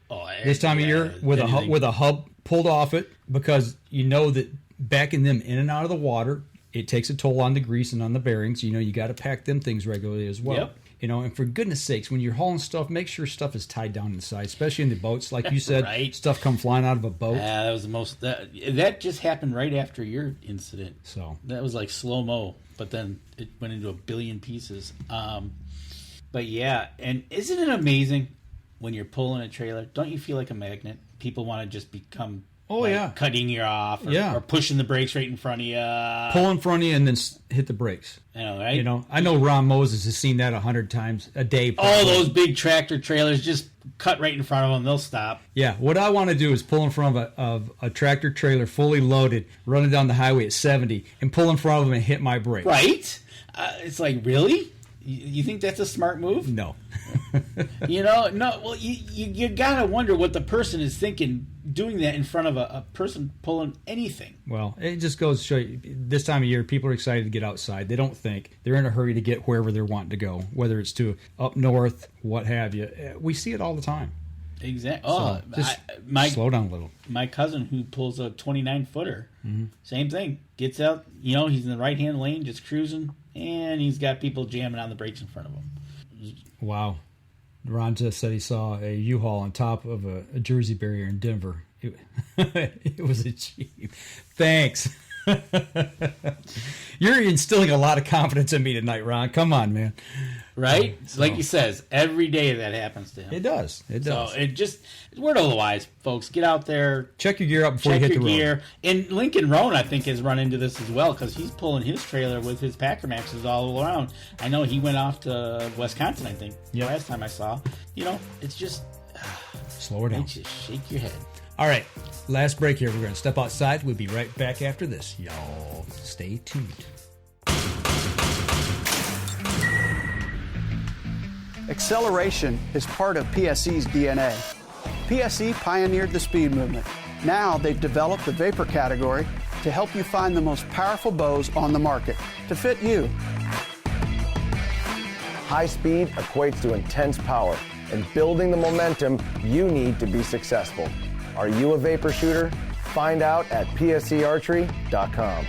this time of year with a hub pulled off it, because that backing them in and out of the water, it takes a toll on the grease and on the bearings. You got to pack them things regularly as well. Yep. And for goodness sakes, when you're hauling stuff, make sure stuff is tied down inside, especially in the boats. Like you said, right. Stuff come flying out of a boat. That was the most. That just happened right after your incident. So that was like slow mo, but then it went into a billion pieces. But yeah, and isn't it amazing when you're pulling a trailer? Don't you feel like a magnet? People want to just become. Cutting you off or pushing the brakes right in front of you. Pull in front of you and then hit the brakes. I know, right? I know Ron Moses has seen that 100 times a day. All those big tractor trailers just cut right in front of them. They'll stop. Yeah, what I want to do is pull in front of a tractor trailer fully loaded, running down the highway at 70, and pull in front of them and hit my brakes. Right? It's like, really? You think that's a smart move? No. No. Well, you gotta wonder what the person is thinking doing that in front of a person pulling anything. Well, it just goes to show you, this time of year, people are excited to get outside. They don't think. They're in a hurry to get wherever they're wanting to go, whether it's to up north, what have you. We see it all the time. Exactly. So just slow down a little. My cousin who pulls a 29-footer, same thing. Gets out, he's in the right-hand lane, just cruising, and he's got people jamming on the brakes in front of him. Wow. Ron just said he saw a U-Haul on top of a Jersey barrier in Denver. It was a Jeep. Thanks. You're instilling a lot of confidence in me tonight, Ron. Come on, man. Right? Like he says, every day that happens to him. It does. So word of the wise, folks. Get out there. Check your gear up before you hit the road. Check your gear. And Lincoln Roan, I think, has run into this as well, because he's pulling his trailer with his Packer Maxes all around. I know he went off to Wisconsin, I think, last time I saw. It's just... slow her down. Makes you shake your head. All right. Last break here. We're going to step outside. We'll be right back after this. Y'all stay tuned. Acceleration is part of PSE's DNA. PSE pioneered the speed movement. Now they've developed the vapor category to help you find the most powerful bows on the market to fit you. High speed equates to intense power and building the momentum you need to be successful. Are you a vapor shooter? Find out at psearchery.com.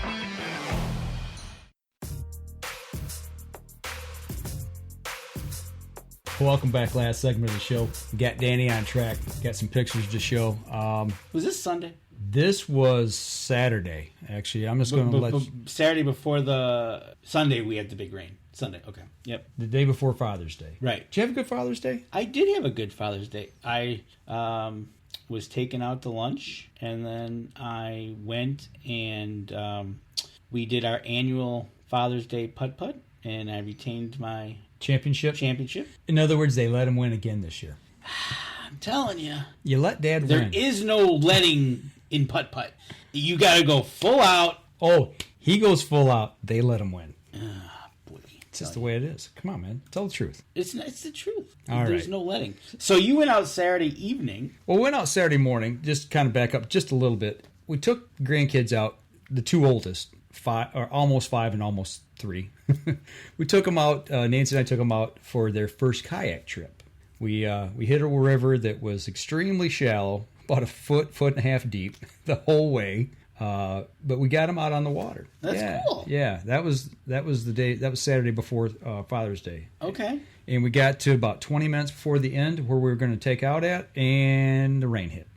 Welcome back. Last segment of the show. Got Danny on track. Got some pictures to show. Was this Sunday? This was Saturday, actually. I'm just going to let you... Saturday before the... Sunday, we had the big rain. Sunday, okay. Yep. The day before Father's Day. Right. Did you have a good Father's Day? I did have a good Father's Day. I was taken out to lunch, and then I went and we did our annual Father's Day putt-putt, and I retained my... Championship? In other words, they let him win again this year. I'm telling you. You let Dad win. There is no letting in putt-putt. You got to go full out. Oh, he goes full out. They let him win. Boy. It's just the way it is. Come on, man. Tell the truth. It's the truth. All There's right. no letting. So you went out Saturday evening. Well, we went out Saturday morning. Just kind of back up just a little bit. We took grandkids out the two oldest, 5 or almost 5 and almost 3. We took them out. Nancy and I took them out for their first kayak trip. We hit a river that was extremely shallow, about a foot and a half deep the whole way. But we got them out on the water. That's cool. Yeah, that was the day. That was Saturday before Father's Day. Okay. And we got to about 20 minutes before the end where we were going to take out at, and the rain hit.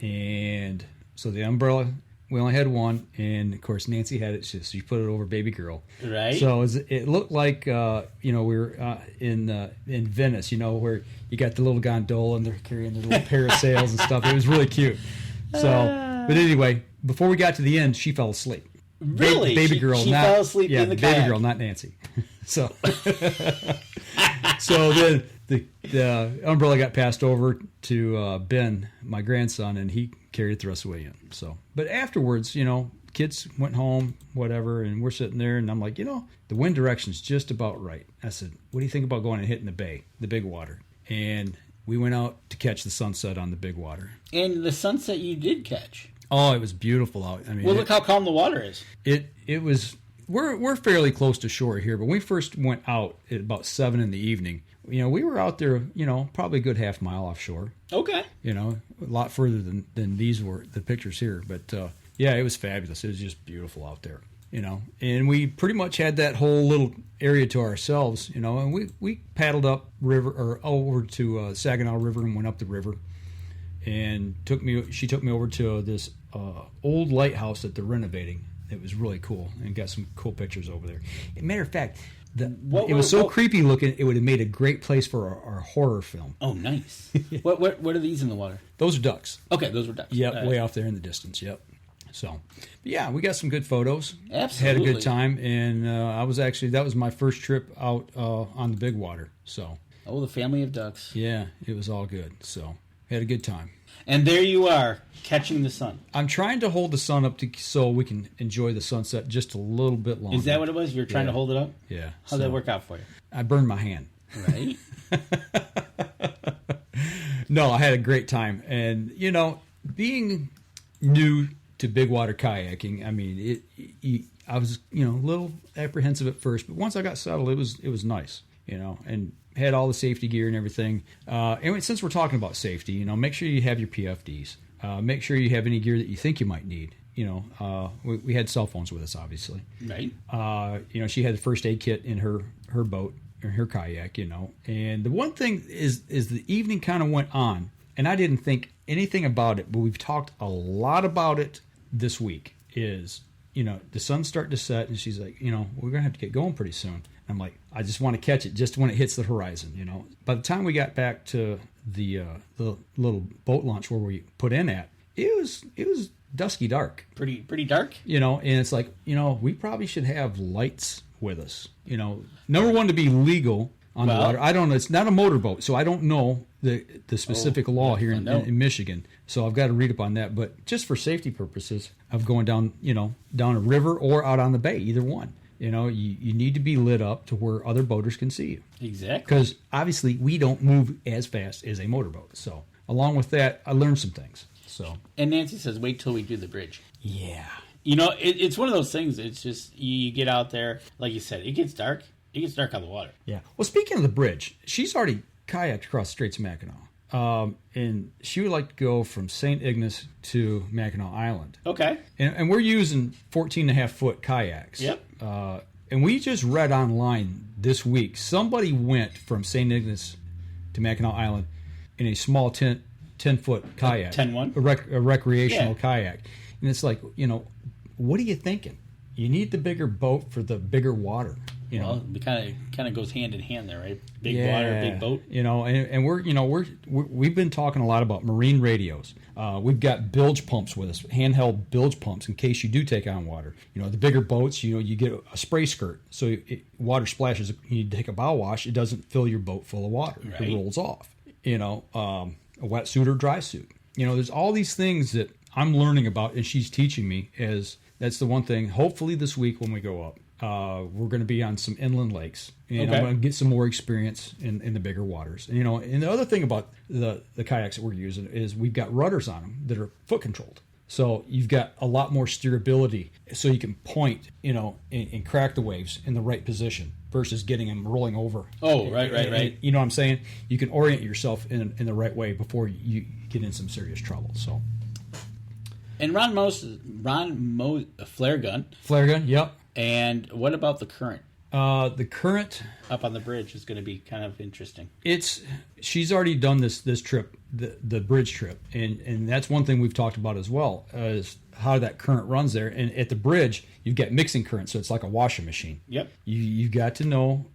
And so the umbrella, we only had one, and of course Nancy had it, so she put it over baby girl. Right. So it looked like we were in Venice, where you got the little gondola and they're carrying their little parasails and stuff. It was really cute. So, but anyway, before we got to the end, she fell asleep. Really? Baby girl. She fell asleep in the kayak. Baby girl, not Nancy. So, so then the umbrella got passed over to Ben, my grandson, and he carried it the rest of the way in. So, but afterwards, kids went home, whatever, and we're sitting there, and I'm like, the wind direction's just about right. I said, what do you think about going and hitting the bay, the big water? And we went out to catch the sunset on the big water. And the sunset you did catch. Oh, it was beautiful out. I mean, well, look how calm the water is. It was. We're fairly close to shore here, but when we first went out at about 7 in the evening, we were out there, probably a good half mile offshore. Okay. A lot further than these were, the pictures here. But yeah, it was fabulous. It was just beautiful out there, And we pretty much had that whole little area to ourselves, And we paddled up river or over to Saginaw River and went up the river, and she took me over to this old lighthouse that they're renovating. It was really cool, and got some cool pictures over there. As a matter of fact, it was so creepy looking, it would have made a great place for our horror film. Oh, nice. What are these in the water? Those are ducks. Okay, those were ducks. Yep, way off there in the distance, yep. So, yeah, we got some good photos. Absolutely. Had a good time, and that was my first trip out on the big water. So. Oh, the family of ducks. Yeah, it was all good, so had a good time. And there you are, catching the sun. I'm trying to hold the sun up so we can enjoy the sunset just a little bit longer. Is that what it was? You were trying to hold it up? Yeah. How'd that work out for you? I burned my hand. Right. No, I had a great time. And, being new to big water kayaking, I mean, I was, a little apprehensive at first. But once I got settled, it was nice, and had all the safety gear and everything. And since we're talking about safety, make sure you have your PFDs. Make sure you have any gear that you think you might need. We had cell phones with us, obviously. Right. She had the first aid kit in her boat, or her kayak, And the one thing is the evening kind of went on, and I didn't think anything about it, but we've talked a lot about it this week, is, the sun's starting to set, and she's like, we're going to have to get going pretty soon. I'm like, I just want to catch it just when it hits the horizon, By the time we got back to the little boat launch where we put in at, it was dusky dark. Pretty dark? And it's like, we probably should have lights with us. Number one, to be legal on the water. I don't know. It's not a motorboat, so I don't know the specific law here in Michigan. So I've got to read up on that. But just for safety purposes of going down, down a river or out on the bay, either one. You need to be lit up to where other boaters can see you. Exactly. Because obviously we don't move as fast as a motorboat. So along with that, I learned some things. So. And Nancy says, wait till we do the bridge. Yeah. It's one of those things. It's just, you get out there, like you said, it gets dark. It gets dark on the water. Yeah. Well, speaking of the bridge, she's already kayaked across the Straits of Mackinac. And she would like to go from St. Ignace to Mackinac Island. Okay. And we're using 14.5-foot kayaks. Yep. And we just read online this week, somebody went from St. Ignace to Mackinac Island in a small 10-foot kayak. 10-1? A recreational kayak. And it's like, what are you thinking? You need the bigger boat for the bigger water. Well, it kind of goes hand in hand there, right? Big water, big boat. And we've been talking a lot about marine radios. We've got bilge pumps with us, handheld bilge pumps in case you do take on water. The bigger boats, you get a spray skirt, so water splashes. You need to take a bow wash. It doesn't fill your boat full of water. Right. It rolls off. A wetsuit or dry suit. There's all these things that I'm learning about, and she's teaching me. That's the one thing. Hopefully this week when we go up, we're going to be on some inland lakes, and I'm going to get some more experience in the bigger waters. And the other thing about the kayaks that we're using is we've got rudders on them that are foot controlled. So you've got a lot more steerability, so you can point, and crack the waves in the right position versus getting them rolling over. Oh, right. You know what I'm saying? You can orient yourself in the right way before you get in some serious trouble. So. And flare gun. Flare gun, yep. And what about the current? The current up on the bridge is going to be kind of interesting. She's already done this trip, the bridge trip, and that's one thing we've talked about as well, is how that current runs there. And at the bridge, you've got mixing current, so it's like a washing machine. Yep. You got to know,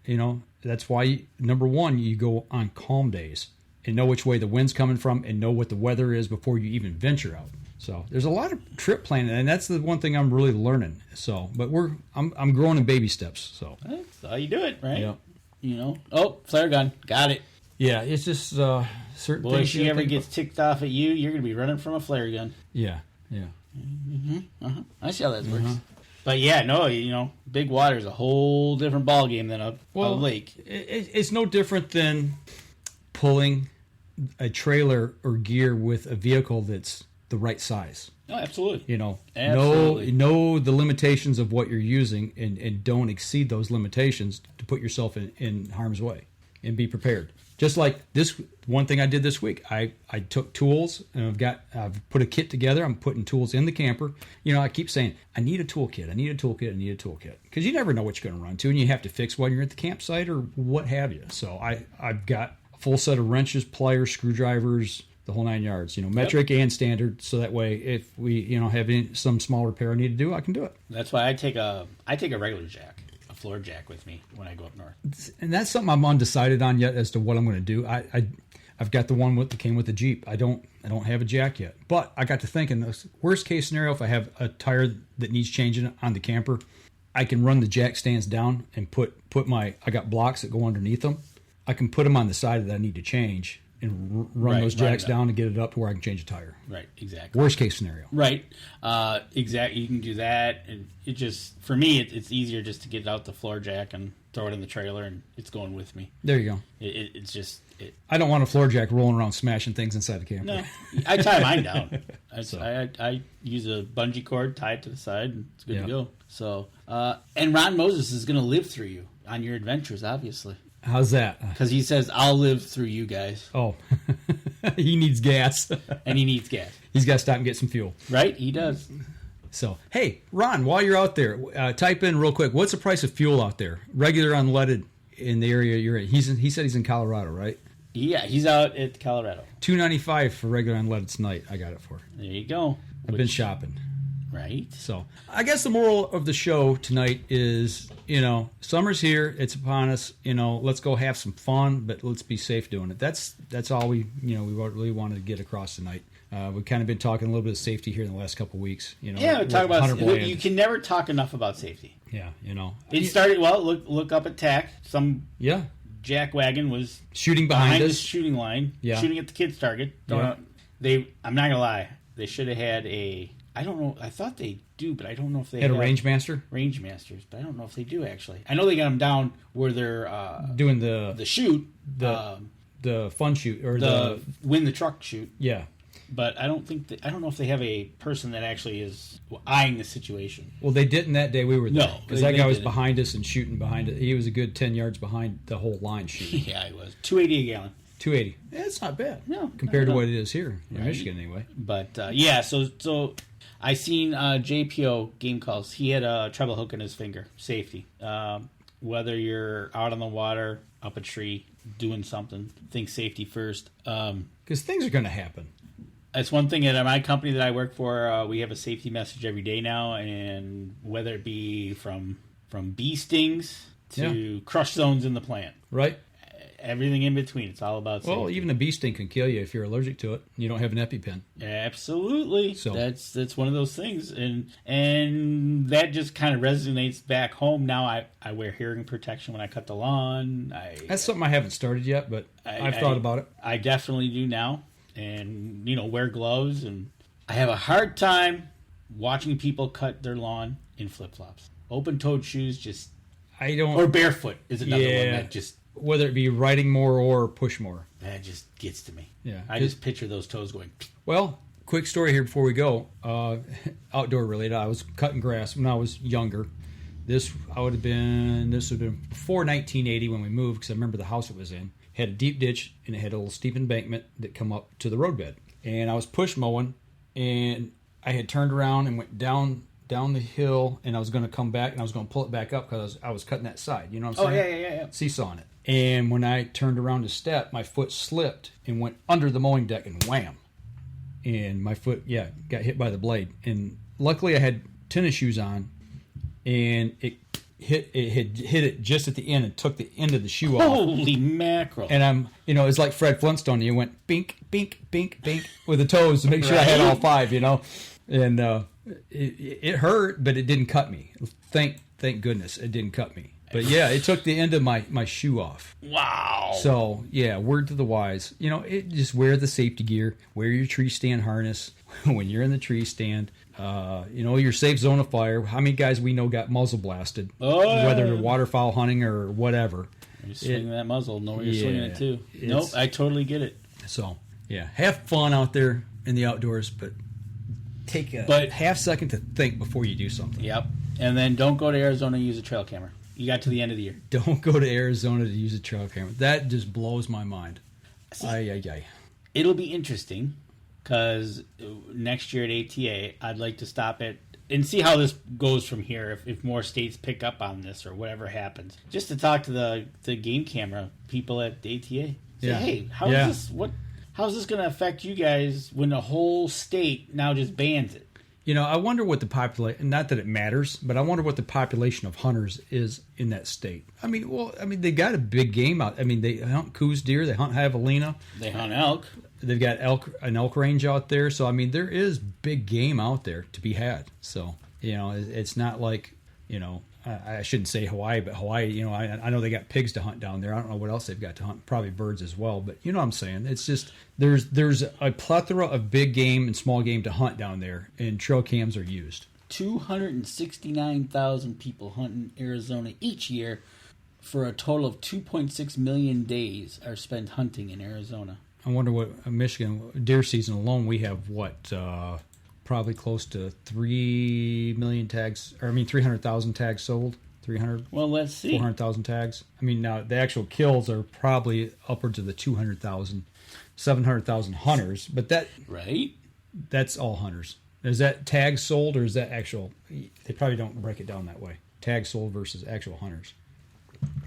that's why number one, you go on calm days and know which way the wind's coming from and know what the weather is before you even venture out. So there's a lot of trip planning, and that's the one thing I'm really learning. So, but I'm growing in baby steps. So that's how you do it, right? Yeah. Oh, flare gun, got it. Yeah, it's just certain Boy, things. If she ever gets ticked off at you, you're going to be running from a flare gun. Yeah. Mm-hmm. I see how that works. But yeah, no, big water is a whole different ballgame than a lake. It's no different than pulling a trailer or gear with a vehicle that's the right size. Oh, absolutely. Know the limitations of what you're using and don't exceed those limitations to put yourself in harm's way, and be prepared. Just like this one thing I did this week, I took tools and I've put a kit together. I'm putting tools in the camper. I keep saying I need a toolkit. I need a toolkit because you never know what you're going to run to, and you have to fix when you're at the campsite or what have you. So I've got a full set of wrenches, pliers, screwdrivers, the whole 9 yards, metric and standard, so that way if we, have some small repair I need to do, I can do it. That's why I take a regular jack, a floor jack with me when I go up north. And that's something I'm undecided on yet as to what I'm going to do. I've got the one that came with the Jeep. I don't have a jack yet, but I got to thinking, the worst case scenario, if I have a tire that needs changing on the camper, I can run the jack stands down and I got blocks that go underneath them. I can put them on the side that I need to change and run those jacks down and get it up to where I can change a tire. Right, exactly. Worst case scenario. Right, exactly. You can do that, and it just, for me, it's easier just to get out the floor jack and throw it in the trailer, and it's going with me. There you go. It's just... I don't want a floor jack rolling around smashing things inside the camper. No, I tie mine down. I use a bungee cord, tie it to the side, and it's good to go. So, and Ron Moses is going to live through you on your adventures, obviously. How's that? Because he says, I'll live through you guys. Oh, he needs gas. And he needs gas. He's got to stop and get some fuel. Right, he does. So, hey, Ron, while you're out there, type in real quick, what's the price of fuel out there? Regular, unleaded, in the area you're in. He said he's in Colorado, right? Yeah, he's out at Colorado. $2.95 for regular unleaded tonight. I got it for. There you go. I've been shopping. Right. So I guess the moral of the show tonight is, summer's here. It's upon us. Let's go have some fun, but let's be safe doing it. That's all we really wanted to get across tonight. We've kind of been talking a little bit of safety here in the last couple of weeks. Yeah, talk about. You can never talk enough about safety. Yeah, It started. Well, look up at TAC. Some jack wagon was shooting behind us, the shooting line, yeah, shooting at the kids' target. I'm not gonna lie. They should have had a. I don't know. I thought they do, but I don't know if they had a range master. Range masters, but I don't know if they do actually. I know they got them down where they're doing the shoot, the fun shoot or the win the truck shoot. Yeah, but I don't know if they have a person that actually is eyeing the situation. Well, they didn't that day we were there. No, because that guy was behind us and shooting behind it. He was a good 10 yards behind the whole line shooting. Yeah, he was. 280 a gallon. 280. Yeah, it's not bad. No, compared to what it is here in Michigan, anyway. But so I seen JPO game calls. He had a treble hook in his finger. Safety. Whether you're out on the water, up a tree, doing something, think safety first. Because things are going to happen. That's one thing at my company that I work for. We have a safety message every day now, and whether it be from bee stings to crush zones in the plant, right? Everything in between. It's all about safety. Well, even a bee sting can kill you if you're allergic to it. You don't have an EpiPen. Absolutely. So that's one of those things, and that just kind of resonates back home. Now I wear hearing protection when I cut the lawn. That's something I haven't started yet, but I've thought about it. I definitely do now, and wear gloves. And I have a hard time watching people cut their lawn in flip flops. Open-toed shoes, or barefoot is another one that just. Whether it be riding more or push more. That just gets to me. Yeah. I just picture those toes going. Well, quick story here before we go. Outdoor related. I was cutting grass when I was younger. This would have been before 1980 when we moved, because I remember the house it was in. It had a deep ditch, and it had a little steep embankment that come up to the roadbed. And I was push mowing, and I had turned around and went down the hill, and I was going to come back, and I was going to pull it back up because I was cutting that side. You know what I'm saying? Yeah. Seesawing it. And when I turned around to step, my foot slipped and went under the mowing deck, and wham. And my foot, got hit by the blade. And luckily I had tennis shoes on, and it hit it just at the end and took the end of the shoe off. Holy mackerel. And it's like Fred Flintstone. You went bink, bink, bink, bink with the toes to make sure I had all five, And it hurt, but it didn't cut me. Thank goodness it didn't cut me. But yeah, it took the end of my shoe off. Wow. So yeah, word to the wise. Just wear the safety gear. Wear your tree stand harness when you're in the tree stand. Your safe zone of fire. How many guys we know got muzzle blasted? Whether they're waterfowl hunting or whatever. You're swinging that muzzle. Know where you're swinging it too. Nope, I totally get it. So yeah, have fun out there in the outdoors, but take a half second to think before you do something. Yep. And then don't go to Arizona and use a trail camera. You got to the end of the year. Don't go to Arizona to use a trail camera. That just blows my mind. It'll be interesting because next year at ATA, I'd like to stop it and see how this goes from here. If more states pick up on this or whatever happens, just to talk to the game camera people at the ATA. Say, hey, how's this going to affect you guys when the whole state now just bans it? I wonder what the population, not that it matters, but I wonder what the population of hunters is in that state. They got a big game out. They hunt Coues deer, they hunt javelina. They hunt elk. They've got an elk range out there. So, there is big game out there to be had. So, it's not like, I shouldn't say Hawaii, but Hawaii, I know they got pigs to hunt down there. I don't know what else they've got to hunt. Probably birds as well. But you know what I'm saying? It's just there's a plethora of big game and small game to hunt down there, and trail cams are used. 269,000 people hunt in Arizona each year, for a total of 2.6 million days are spent hunting in Arizona. I wonder what Michigan deer season alone, we have probably close to 3 million tags, 300,000 tags sold. 300. Well, let's see. 400,000 tags. Now the actual kills are probably upwards of the 200,000, 700,000 hunters. But that's all hunters. Is that tags sold or is that actual? They probably don't break it down that way. Tags sold versus actual hunters.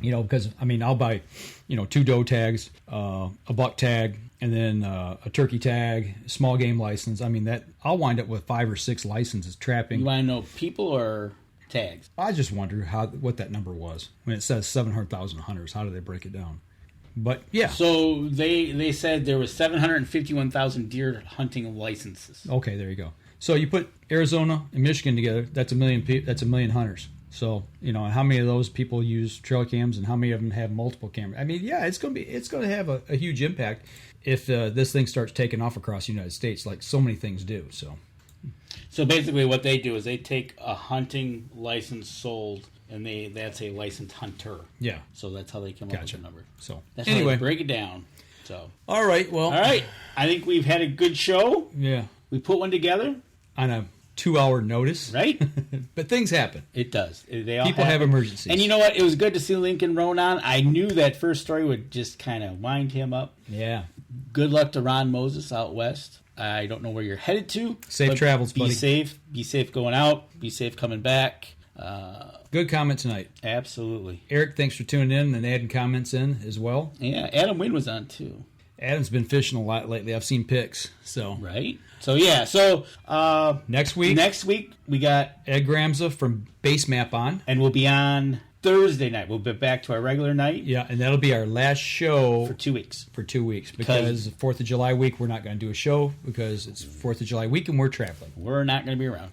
Because I'll buy, 2 doe tags, a buck tag, and then a turkey tag, small game license. That I'll wind up with 5 or 6 licenses trapping. You want to know people or tags? I just wonder what that number was when it says 700,000 hunters. How do they break it down? But yeah. So they said there was 751,000 deer hunting licenses. Okay, there you go. So you put Arizona and Michigan together. That's a million. That's a million hunters. So, how many of those people use trail cams and how many of them have multiple cameras? It's going to have a huge impact if this thing starts taking off across the United States, like so many things do. So basically what they do is they take a hunting license sold and that's a licensed hunter. Yeah. So that's how they come up with the number. So that's how they break it down. So. All right. I think we've had a good show. Yeah. We put one together. On a 2-hour notice. Right? But things happen. It does. People have emergencies. And you know what? It was good to see Lincoln Roan on. I knew that first story would just kind of wind him up. Yeah. Good luck to Ron Moses out west. I don't know where you're headed to. Safe travels, buddy. Be safe. Be safe going out. Be safe coming back. Good comment tonight. Absolutely. Eric, thanks for tuning in and adding comments in as well. Yeah, Adam Wynn was on too. Adam's been fishing a lot lately. I've seen pics. Right. So yeah. So next week we got Ed Gramza from Base Map on, and we'll be on Thursday night. We'll be back to our regular night. Yeah, and that'll be our last show for 2 weeks. Because 4th of July week we're not going to do a show because it's 4th of July week and we're traveling. We're not going to be around.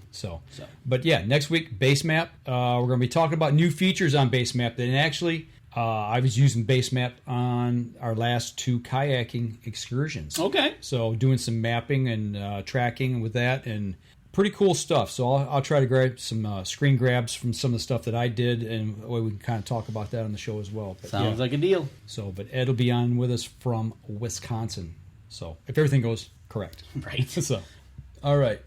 But yeah, next week Base Map. We're going to be talking about new features on Base Map. And actually, I was using Base Map on our last 2 kayaking excursions. Okay. So doing some mapping and tracking with that and pretty cool stuff. So I'll try to grab some screen grabs from some of the stuff that I did, and we can kind of talk about that on the show as well. But Sounds like a deal. But Ed will be on with us from Wisconsin. So if everything goes correct. Right. All right.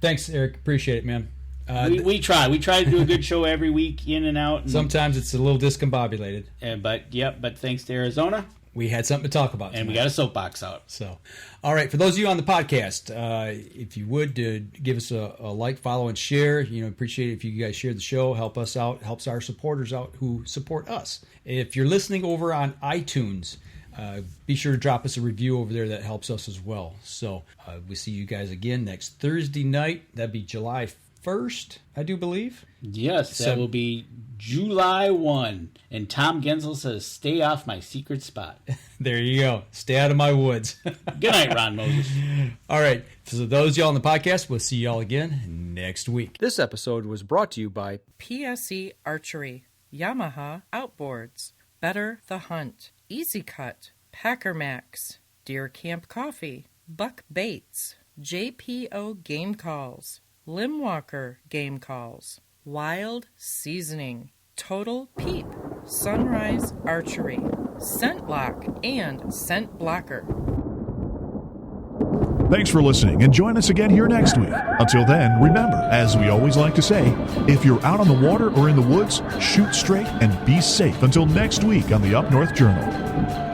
Thanks, Eric. Appreciate it, man. We try. We try to do a good show every week, in and out. And, sometimes it's a little discombobulated. But thanks to Arizona, we had something to talk about and we got a soapbox out. So, all right, for those of you on the podcast, if you would give us a like, follow, and share. Appreciate it if you guys share the show. Help us out. Helps our supporters out who support us. If you're listening over on iTunes, be sure to drop us a review over there. That helps us as well. So we see you guys again next Thursday night. That'd be July 1st, I do believe. Yes, that will be July 1. And Tom Gensel says, stay off my secret spot. There you go. Stay out of my woods. Good night, Ron Moses. All right. So those y'all on the podcast, we'll see y'all again next week. This episode was brought to you by PSE Archery, Yamaha Outboards, Better the Hunt, Easy Cut, Packer Max, Deer Camp Coffee, Buck Baits, JPO Game Calls, Limwalker Game Calls, Wild Seasoning, Total Peep, Sunrise Archery, Scent Lock, and Scent Blocker. Thanks for listening, and join us again here next week. Until then, remember, as we always like to say, if you're out on the water or in the woods, shoot straight and be safe. Until next week on the Up North Journal.